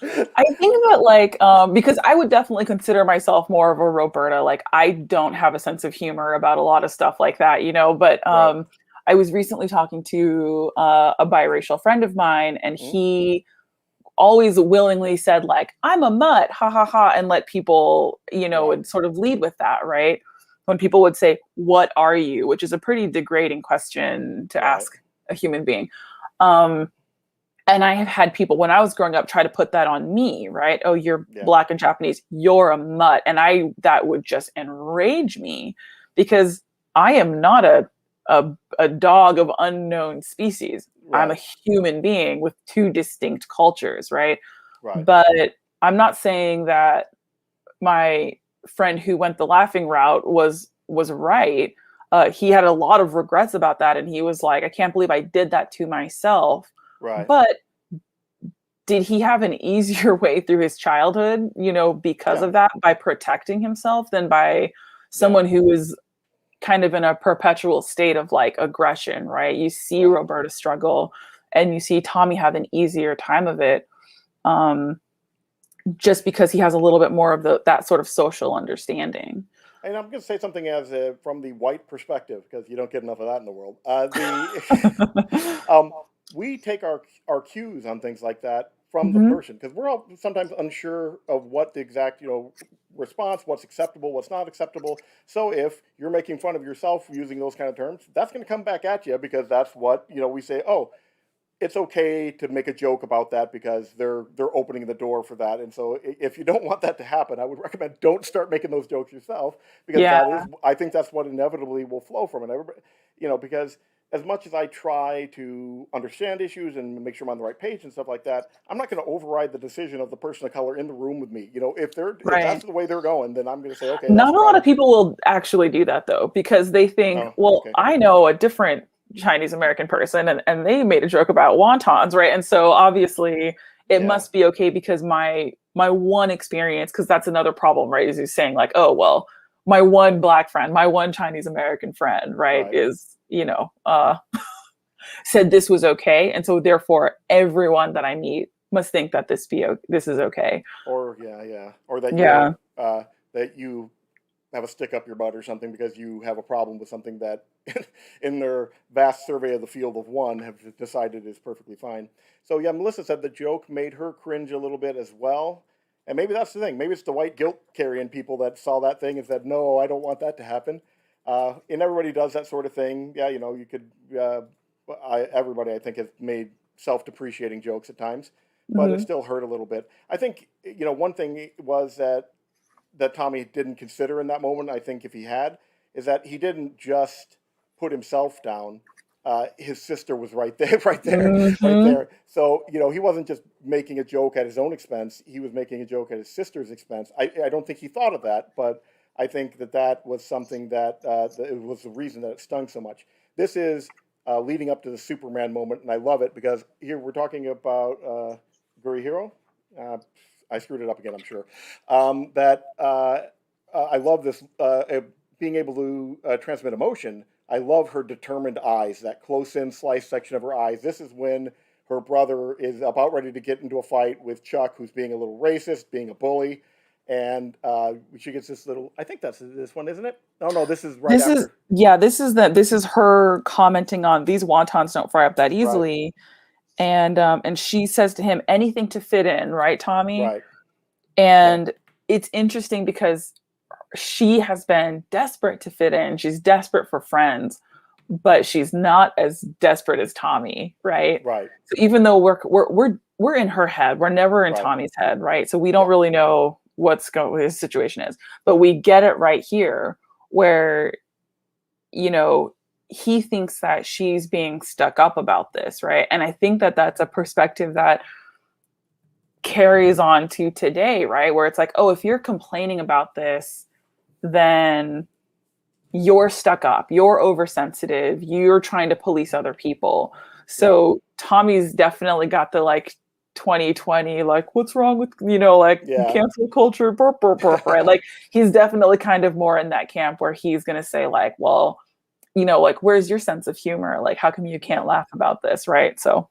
I think that like because I would definitely consider myself more of a Roberta. Like I don't have a sense of humor about a lot of stuff like that, but
Right.
I was recently talking to a biracial friend of mine, and
Mm-hmm.
he always willingly said like, "I'm a mutt, ha ha ha," and let people,
Right.
would sort of lead with that, right? When people would say, "What are you?" which is a pretty degrading question to
Right.
ask a human being. Um, and I have had people when I was growing up try to put that on me, right? "Oh, you're
Yeah.
black and Japanese, you're a mutt." And that would just enrage me because I am not a dog of unknown species. I'm a
Right.
human being with two distinct cultures, right?
Right.
But I'm not saying that my friend who went the laughing route was right. He had a lot of regrets about that, and he was like, "I can't believe I did that to myself."
Right.
But did he have an easier way through his childhood, because
Yeah.
of that, by protecting himself than by
Yeah.
someone who is kind of in a perpetual state of like aggression, right? You see
Right.
Roberta struggle and you see Tommy have an easier time of it, um, just because he has a little bit more of that sort of social understanding.
And I'm going to say something as from the white perspective because you don't get enough of that in the world. Um, we take our cues on things like that from the
Hmm.
person because we're all sometimes unsure of what the exact response, what's acceptable, what's not acceptable. So if you're making fun of yourself using those kind of terms, that's going to come back at you because that's what we say. Oh, it's okay to make a joke about that because they're opening the door for that. And so if you don't want that to happen, I would recommend don't start making those jokes yourself because
Yeah.
I think that's what inevitably will flow from it. Everybody, because as much as I try to understand issues and make sure I'm on the right page and stuff like that, I'm not going to override the decision of the person of color in the room with me. If
Right.
that's the way they're going, then I'm going to say, okay, that's
Not a lot of
fine.
people will actually do that though, because they think,
Oh,
well,
okay.
I know a different Chinese American person and they made a joke about wontons, right? And so obviously it
Yeah.
must be okay because my one experience, because that's another problem, right? Is he's saying like, oh well, my one black friend, my one Chinese American friend, right,
Right.
is, said this was okay. And so therefore everyone that I meet must think that this is okay.
Or yeah. Or that
Yeah.
you have a stick up your butt or something because you have a problem with something that in their vast survey of the field of one have decided is perfectly fine. So yeah, Melissa said the joke made her cringe a little bit as well. And maybe that's the thing. Maybe it's the white guilt carrying people that saw that thing and said, no, I don't want that to happen. And everybody does that sort of thing. Yeah, you could, everybody I think has made self-depreciating jokes at times, but it
Hmm.
still hurt a little bit. I think, one thing was that Tommy didn't consider in that moment, I think if he had, is that he didn't just put himself down. His sister was right there, right there, right
Hmm.
there. So, he wasn't just making a joke at his own expense. He was making a joke at his sister's expense. I don't think he thought of that, but I think that was something that it was the reason that it stung so much. This is leading up to the Superman moment, and I love it because here we're talking about Gurihiru. Uh, I screwed it up again, I'm sure. I love this being able to transmit emotion. I love her determined eyes, that close in slice section of her eyes. This is when her brother is about ready to get into a fight with Chuck, who's being a little racist, being a bully. And she gets this little, I think that's this one, isn't it? Oh, no, this is right
This is
after.
yeah, this is her commenting on these wontons don't fry up that
Right,
easily. And she says to him, anything to fit in, right, Tommy?
right. Yeah,
And it's interesting because she has been desperate to fit in. She's desperate for friends, but she's not as desperate as Tommy, right?
right,
So even though we're in her head, we're never in
right.
Tommy's head, right? So we don't
Yeah,
really know what his situation is, but we get it right here where you know he thinks that she's being stuck up about this, right? And I think that that's a perspective that carries on to today, right? Where it's like, oh, if you're complaining about this, then you're stuck up, you're oversensitive, you're trying to police other people.
yeah,
So Tommy's definitely got the like 2020, like, what's wrong with, like
yeah.
cancel culture, burp, burp, burp, right? Like, he's definitely kind of more in that camp where he's going to say, like, well, like, where's your sense of humor? Like, how come you can't
Right.
laugh about this, right? So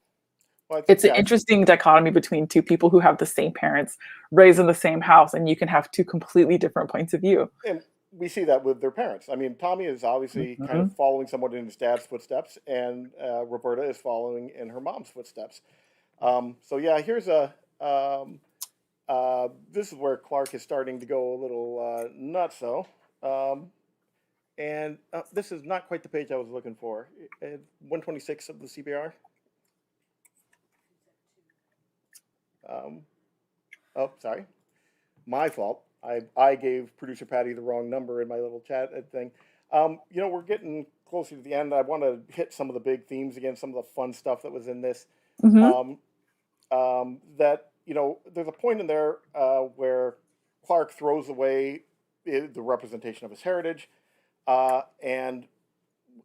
Well, I think,
it's an
yeah,
interesting dichotomy between two people who have the same parents, raised in the same house, and you can have two completely different points of view.
and we see that with their parents. I mean, Tommy is obviously kind of
Mhm.
following somewhat in his dad's footsteps, and Roberta is following in her mom's footsteps. So yeah, here's a. This is where Clark is starting to go a little nutso. Um, and this is not quite the page I was looking for. 126 of the CBR. Um, oh, sorry. My fault. I gave producer Patty the wrong number in my little chat thing. We're getting closer to the end. I want to hit some of the big themes again, some of the fun stuff that was in this.
Mhm.
Um, that there's a point in there where Clark throws away the representation of his heritage, and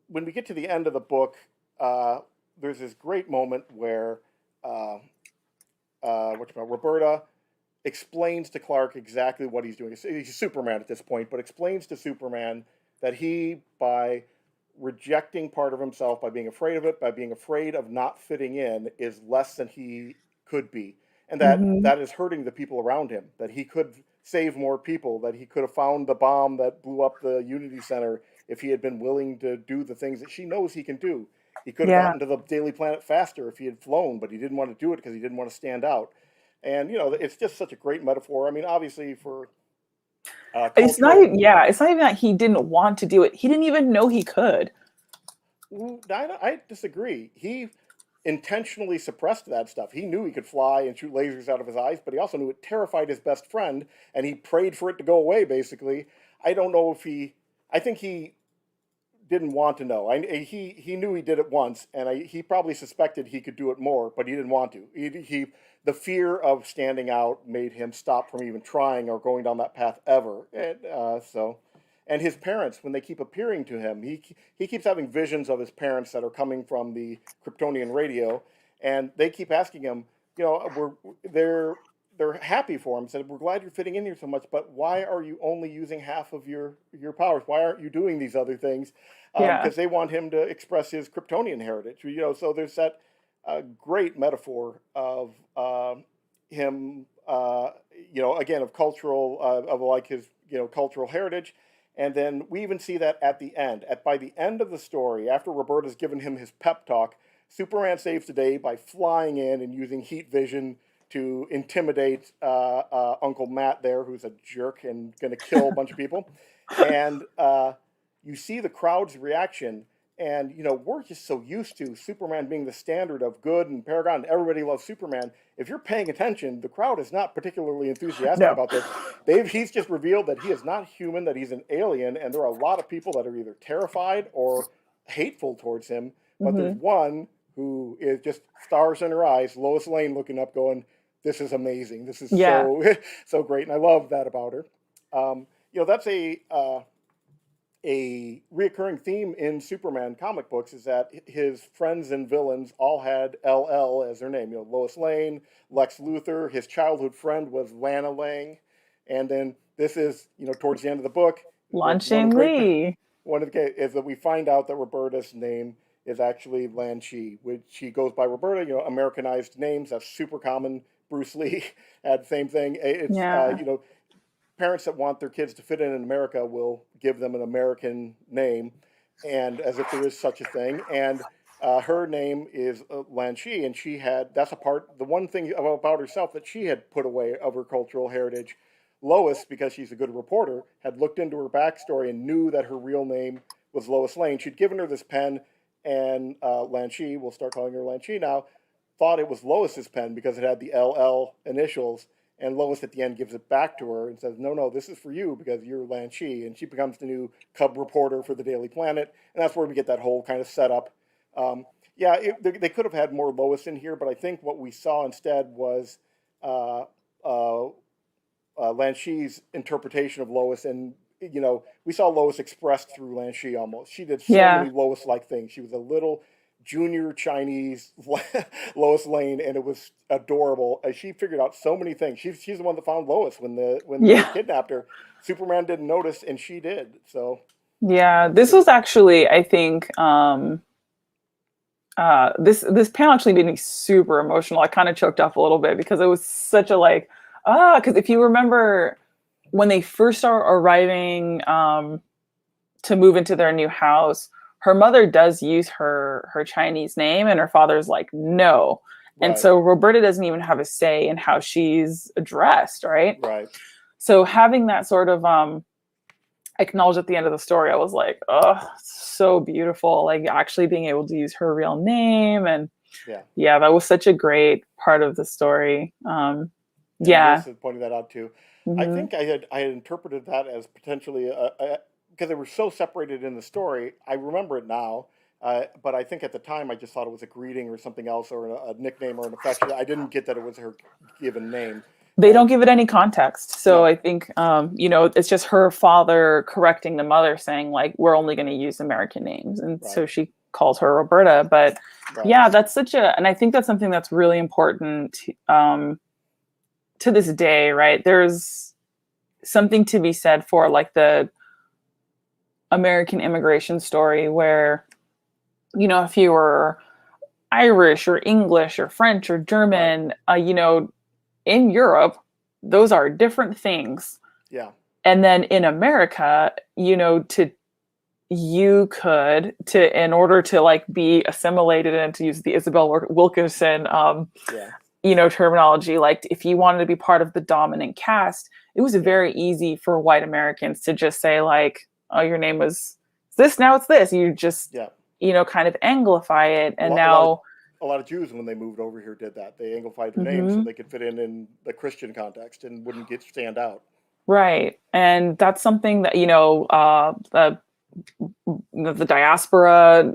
when we get to the end of the book, uh, there's this great moment where uh, Roberta explains to Clark exactly what he's doing. He's Superman at this point, but explains to Superman that he, by rejecting part of himself, by being afraid of it, by being afraid of not fitting in, is less than he could be. And that
Mhm.
that is hurting the people around him, that he could save more people, that he could have found the bomb that blew up the Unity Center if he had been willing to do the things that she knows he can do. He could have
Yeah.
gotten to the Daily Planet faster if he had flown, but he didn't want to do it because he didn't want to stand out. And, it's just such a great metaphor. I mean, obviously for
It's not
cultural.
even, yeah, it's not even that he didn't want to do it. He didn't even know he could.
I disagree. He intentionally suppressed that stuff. He knew he could fly and shoot lasers out of his eyes, but he also knew it terrified his best friend, and he prayed for it to go away, basically. I don't know if I think he didn't want to know. He knew he did it once, and he probably suspected he could do it more, but he didn't want to. The fear of standing out made him stop from even trying or going down that path ever. And his parents, when they keep appearing to him, he keeps having visions of his parents that are coming from the Kryptonian radio, and they keep asking him, they're happy for him. Said, "We're glad you're fitting in here so much, but why are you only using half of your powers? Why aren't you doing these other things?"
Yeah.
Because they want him to express his Kryptonian heritage. So there's that great metaphor of him, again, of cultural, of like his, cultural heritage. And then we even see that at the end. By the end of the story, after Roberta's given him his pep talk, Superman saves the day by flying in and using heat vision to intimidate Uncle Matt there, who's a jerk and going to kill a bunch of people. And you see the crowd's reaction. And, we're just so used to Superman being the standard of good and Paragon, and everybody loves Superman. If you're paying attention, the crowd is not particularly enthusiastic
No.
about this. He's just revealed that he is not human, that he's an alien, and there are a lot of people that are either terrified or hateful towards him. But there's one who is just stars in her eyes, Lois Lane looking up going, "This is amazing. This is so great." And I love that about her. That's a reoccurring theme in Superman comic books, is that his friends and villains all had LL as their name. Lois Lane, Lex Luthor, his childhood friend was Lana Lang. And then this is, towards the end of the book,
Lan Lee.
One of the is that we find out that Roberta's name is actually Lan Chi, which she goes by Roberta, Americanized names. That's super common. Bruce Lee had the same thing. It's, parents that want their kids to fit in America will give them an American name, and as if there is such a thing. And her name is Lan Chi, and the one thing about herself that she had put away of her cultural heritage. Lois, because she's a good reporter, had looked into her backstory and knew that her real name was Lois Lane. She'd given her this pen, and Lan Chi, we'll start calling her Lan Chi now, thought it was Lois's pen because it had the LL initials. And Lois at the end gives it back to her and says, no, this is for you because you're Lan Chi. And she becomes the new cub reporter for the Daily Planet. And that's where we get that whole kind of setup. They could have had more Lois in here, but I think what we saw instead was Lan Chi's interpretation of Lois. And, we saw Lois expressed through Lan Chi almost. She did so many Lois-like things. She was a little junior Chinese Lois Lane, and it was adorable. She figured out so many things. She's the one that found Lois when they kidnapped her. Superman didn't notice, and she did. So
this was actually, I think, this panel actually made me super emotional. I kind of choked up a little bit because it was such a because if you remember when they first start arriving to move into their new house, her mother does use her Chinese name, and her father's like, no. Right. And so Roberta doesn't even have a say in how she's addressed, right?
Right.
So having that sort of acknowledged at the end of the story, I was like, oh, so beautiful. Like actually being able to use her real name. And that was such a great part of the story.
Pointing that out too. I think I had interpreted that as potentially because they were so separated in the story. I remember it now, but I think at the time I just thought it was a greeting or something else, or a nickname or an affection. I didn't get that it was her given name.
They don't give it any context. So I think, it's just her father correcting the mother saying, like, we're only going to use American names. And so she calls her Roberta. But that's and I think that's something that's really important to this day, right? There's something to be said for like the American immigration story where, if you were Irish or English or French or German, in Europe, those are different things.
Yeah.
And then in America, in order to like be assimilated, and to use the Isabel Wilkerson
Yeah.
terminology, like if you wanted to be part of the dominant caste, it was
Yeah.
very easy for white Americans to just say like, oh, your name was this, now it's this. You just
Yeah.
kind of anglify it. And
A lot of Jews, when they moved over here, did that. They anglified their names so
Mhm.
they could fit in the Christian context and wouldn't stand out.
Right. And that's something that, the diaspora,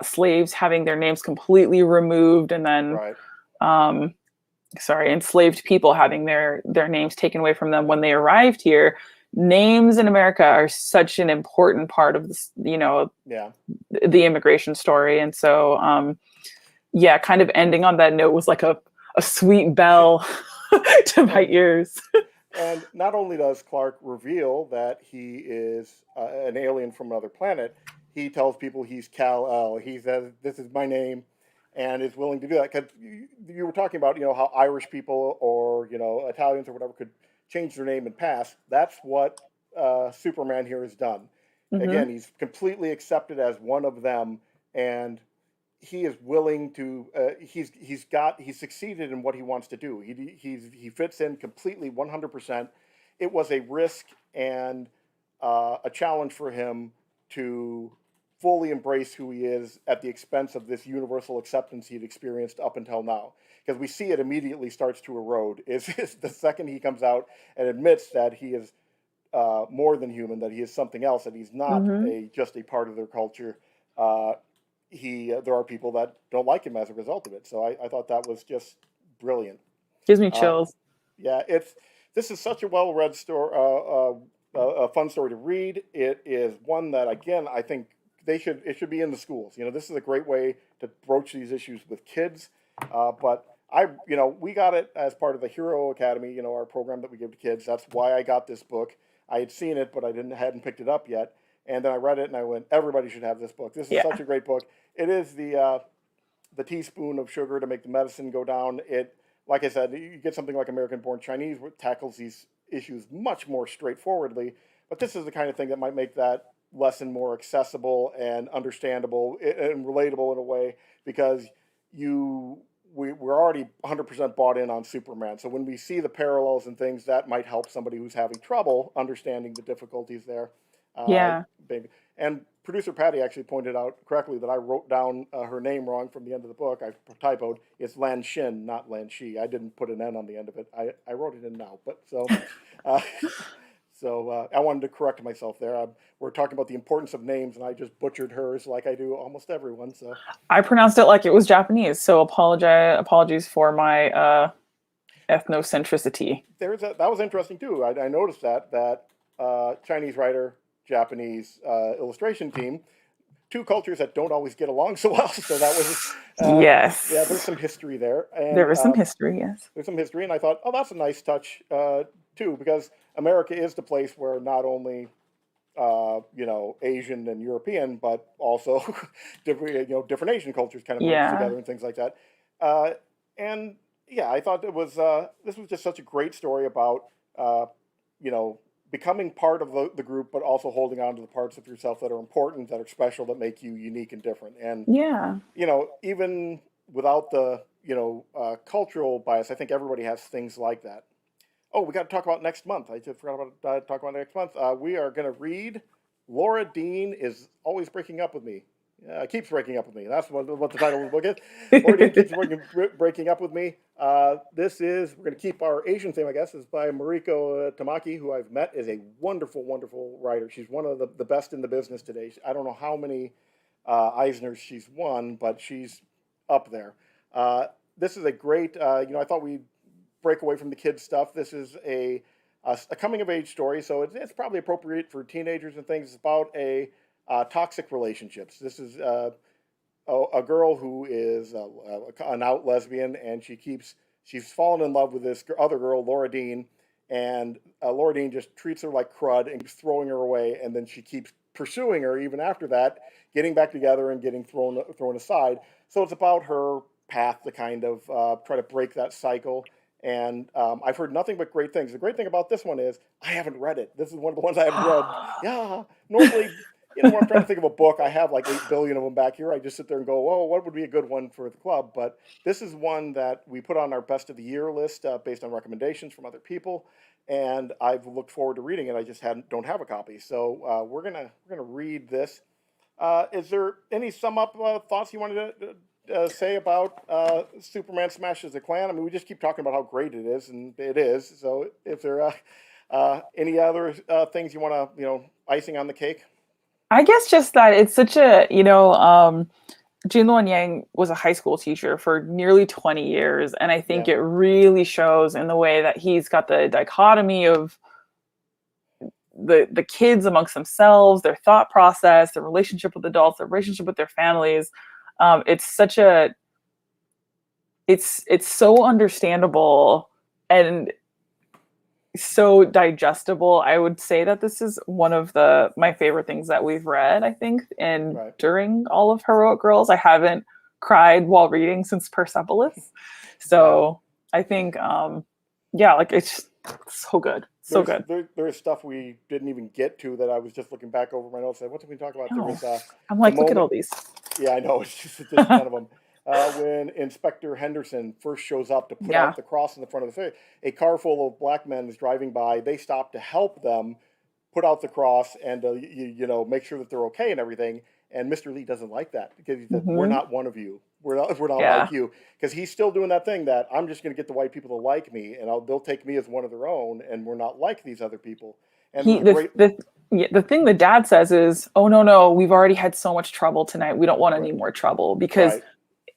slaves having their names completely removed, and then,
Right.
enslaved people having their names taken away from them when they arrived here. Names in America are such an important part of this,
Yeah.
the immigration story. And so, kind of ending on that note was like a sweet bell to my ears.
And not only does Clark reveal that he is an alien from another planet, he tells people he's Kal-El. He says, "This is my name," and is willing to do that. Because you were talking about, how Irish people or Italians or whatever could change their name and pass. That's what Superman here has done. Again,
Mm-hmm.
he's completely accepted as one of them, and he is willing to. He's succeeded in what he wants to do. He fits in completely 100%. It was a risk and a challenge for him to fully embrace who he is at the expense of this universal acceptance he'd experienced up until now. Because we see it immediately starts to erode. Is the second he comes out and admits that he is more than human, that he is something else, that he's not
Mm-hmm.
just a part of their culture. Uh, there are people that don't like him as a result of it. So I thought that was just brilliant.
Gives me
Uh,
chills.
yeah, this is such a well-read story, a fun story to read. It is one that, again, I think it should be in the schools. This is a great way to broach these issues with kids. But we got it as part of the Hero Academy, our program that we give to kids. That's why I got this book. I had seen it, but I hadn't picked it up yet. And then I read it and I went, everybody should have this book. This is
Yeah.
such a great book. It is the teaspoon of sugar to make the medicine go down. Like I said, you get something like American Born Chinese, which tackles these issues much more straightforwardly. But this is the kind of thing that might make that lesson more accessible and understandable and relatable in a way, because we're already 100% bought in on Superman. So when we see the parallels and things, that might help somebody who's having trouble understanding the difficulties there.
Yeah.
Maybe. And producer Patty actually pointed out correctly that I wrote down her name wrong from the end of the book. I typoed. It's Lan Shin, not Lan Shi. I didn't put an N on the end of it. I wrote it in now. But uh, I wanted to correct myself there. We're talking about the importance of names, and I just butchered hers like I do almost everyone. So
I pronounced it like it was Japanese, so apologies for my ethnocentricity.
that was interesting too. I noticed that Chinese writer, Japanese illustration team, two cultures that don't always get along so well. So that was, yeah, there's
Yes.
some history there, and
There is some history, yes.
there's some history, and I thought, oh, that's a nice touch too, because America is the place where not only Asian and European, but also different Asian cultures kind of merge
Yeah.
together and things like that. Uh, and yeah, I thought this was just such a great story about uh, you know becoming part of the group, but also holding on to the parts of yourself that are important, that are special, that make you unique and different. And
Yeah.
even without the cultural bias, I think everybody has things like that. Oh, we got to talk about next month. I just forgot about talk about next month. We are going to read Laura Dean is Always Breaking Up with Me. Keeps breaking up with me. That's what the title of the book is. Laura Dean keeps breaking up with me. We're going to keep our Asian theme, I guess. Is by Mariko Tamaki, who I've met, is a wonderful, wonderful writer. She's one of the best in the business today. I don't know how many Eisners she's won, but she's up there. This is a great, I thought we'd break away from the kids stuff. This is a coming of age story, so it's probably appropriate for teenagers and things. It's about toxic relationships. This is a girl who is an out lesbian, and she's fallen in love with this other girl, Laura Dean, and Laura Dean just treats her like crud and is throwing her away, and then she keeps pursuing her even after that, getting back together and getting thrown aside. So it's about her path to kind of try to break that cycle. And I've heard nothing but great things. The great thing about this one is I haven't read it. This is one of the ones I haven't read. Yeah, normally, when I'm trying to think of a book, I have like 8 billion of them back here. I just sit there and go, "Oh, what would be a good one for the club?" But this is one that we put on our best of the year list based on recommendations from other people, and I've looked forward to reading it. I just don't have a copy, so we're gonna read this. Is there any sum up thoughts you wanted to say about Superman Smashes the Klan? I mean, we just keep talking about how great it is, and it is. So, if there any other things you want to, icing on the cake?
I guess just that it's such a, Gene Luen Yang was a high school teacher for nearly 20 years. And I think
Yeah.
it really shows in the way that he's got the dichotomy of the kids amongst themselves, their thought process, their relationship with adults, their relationship with their families. It's such a, it's so understandable and so digestible. I would say that this is one of my favorite things that we've read, I think, and
Right.
during all of Heroic Girls. I haven't cried while reading since Persepolis. So I think like it's so good. So good.
There's stuff we didn't even get to that I was just looking back over my notes. What did we talk about? There was
I'm like, look at all these.
Yeah, I know. It's just a ton of them. When Inspector Henderson first shows up to put out the cross in the front of the face, a car full of black men is driving by. They stop to help them put out the cross and make sure that they're okay and everything. And Mr. Lee doesn't like that because he said, "We're not one of you. We're not like you." Because he's still doing that thing that I'm just going to get the white people to like me, and they'll take me as one of their own, and we're not like these other people. And
the thing the dad says is, "Oh no, we've already had so much trouble tonight. We don't want any more trouble because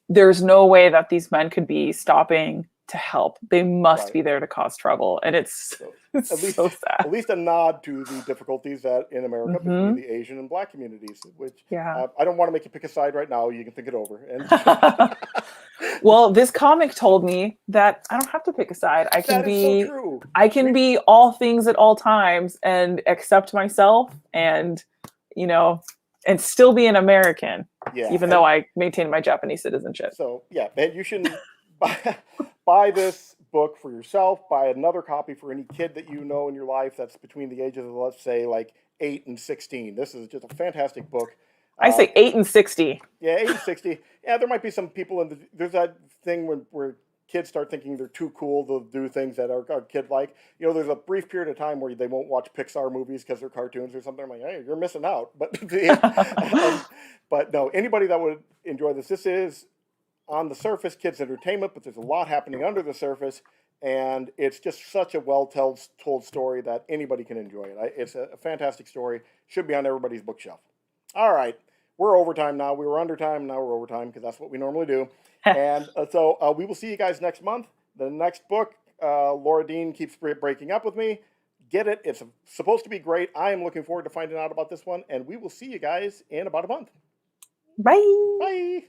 there's no way that these men could be stopping to help. They must be there to cause trouble." And it's so sad.
At least a nod to the difficulties that in America between the Asian and Black communities, which I don't want to make you pick a side right now. You can think it over. And
well, this comic told me that I don't have to pick a side. I can be,
so true.
I can be all things at all times and accept myself and, and still be an American, even though I maintain my Japanese citizenship.
So, and you shouldn't buy this book for yourself. Buy another copy for any kid that you know in your life that's between the ages of, let's say, like 8 and 16. This is just a fantastic book.
I say 8 and 60.
Yeah, 8 and 60. Yeah, there might be some people there's that thing where kids start thinking they're too cool to do things that are kid-like. There's a brief period of time where they won't watch Pixar movies because they're cartoons or something. I'm like, hey, you're missing out. But but no, anybody that would enjoy this is on the surface kids entertainment, but there's a lot happening under the surface, and it's just such a well-told story that anybody can enjoy it. It's a fantastic story. Should be on everybody's bookshelf. All right. We're overtime now. We were under time. Now we're overtime because that's what we normally do. And so we will see you guys next month. The next book, Laura Dean keeps breaking up with me. Get it. It's supposed to be great. I am looking forward to finding out about this one. And we will see you guys in about a month.
Bye.
Bye.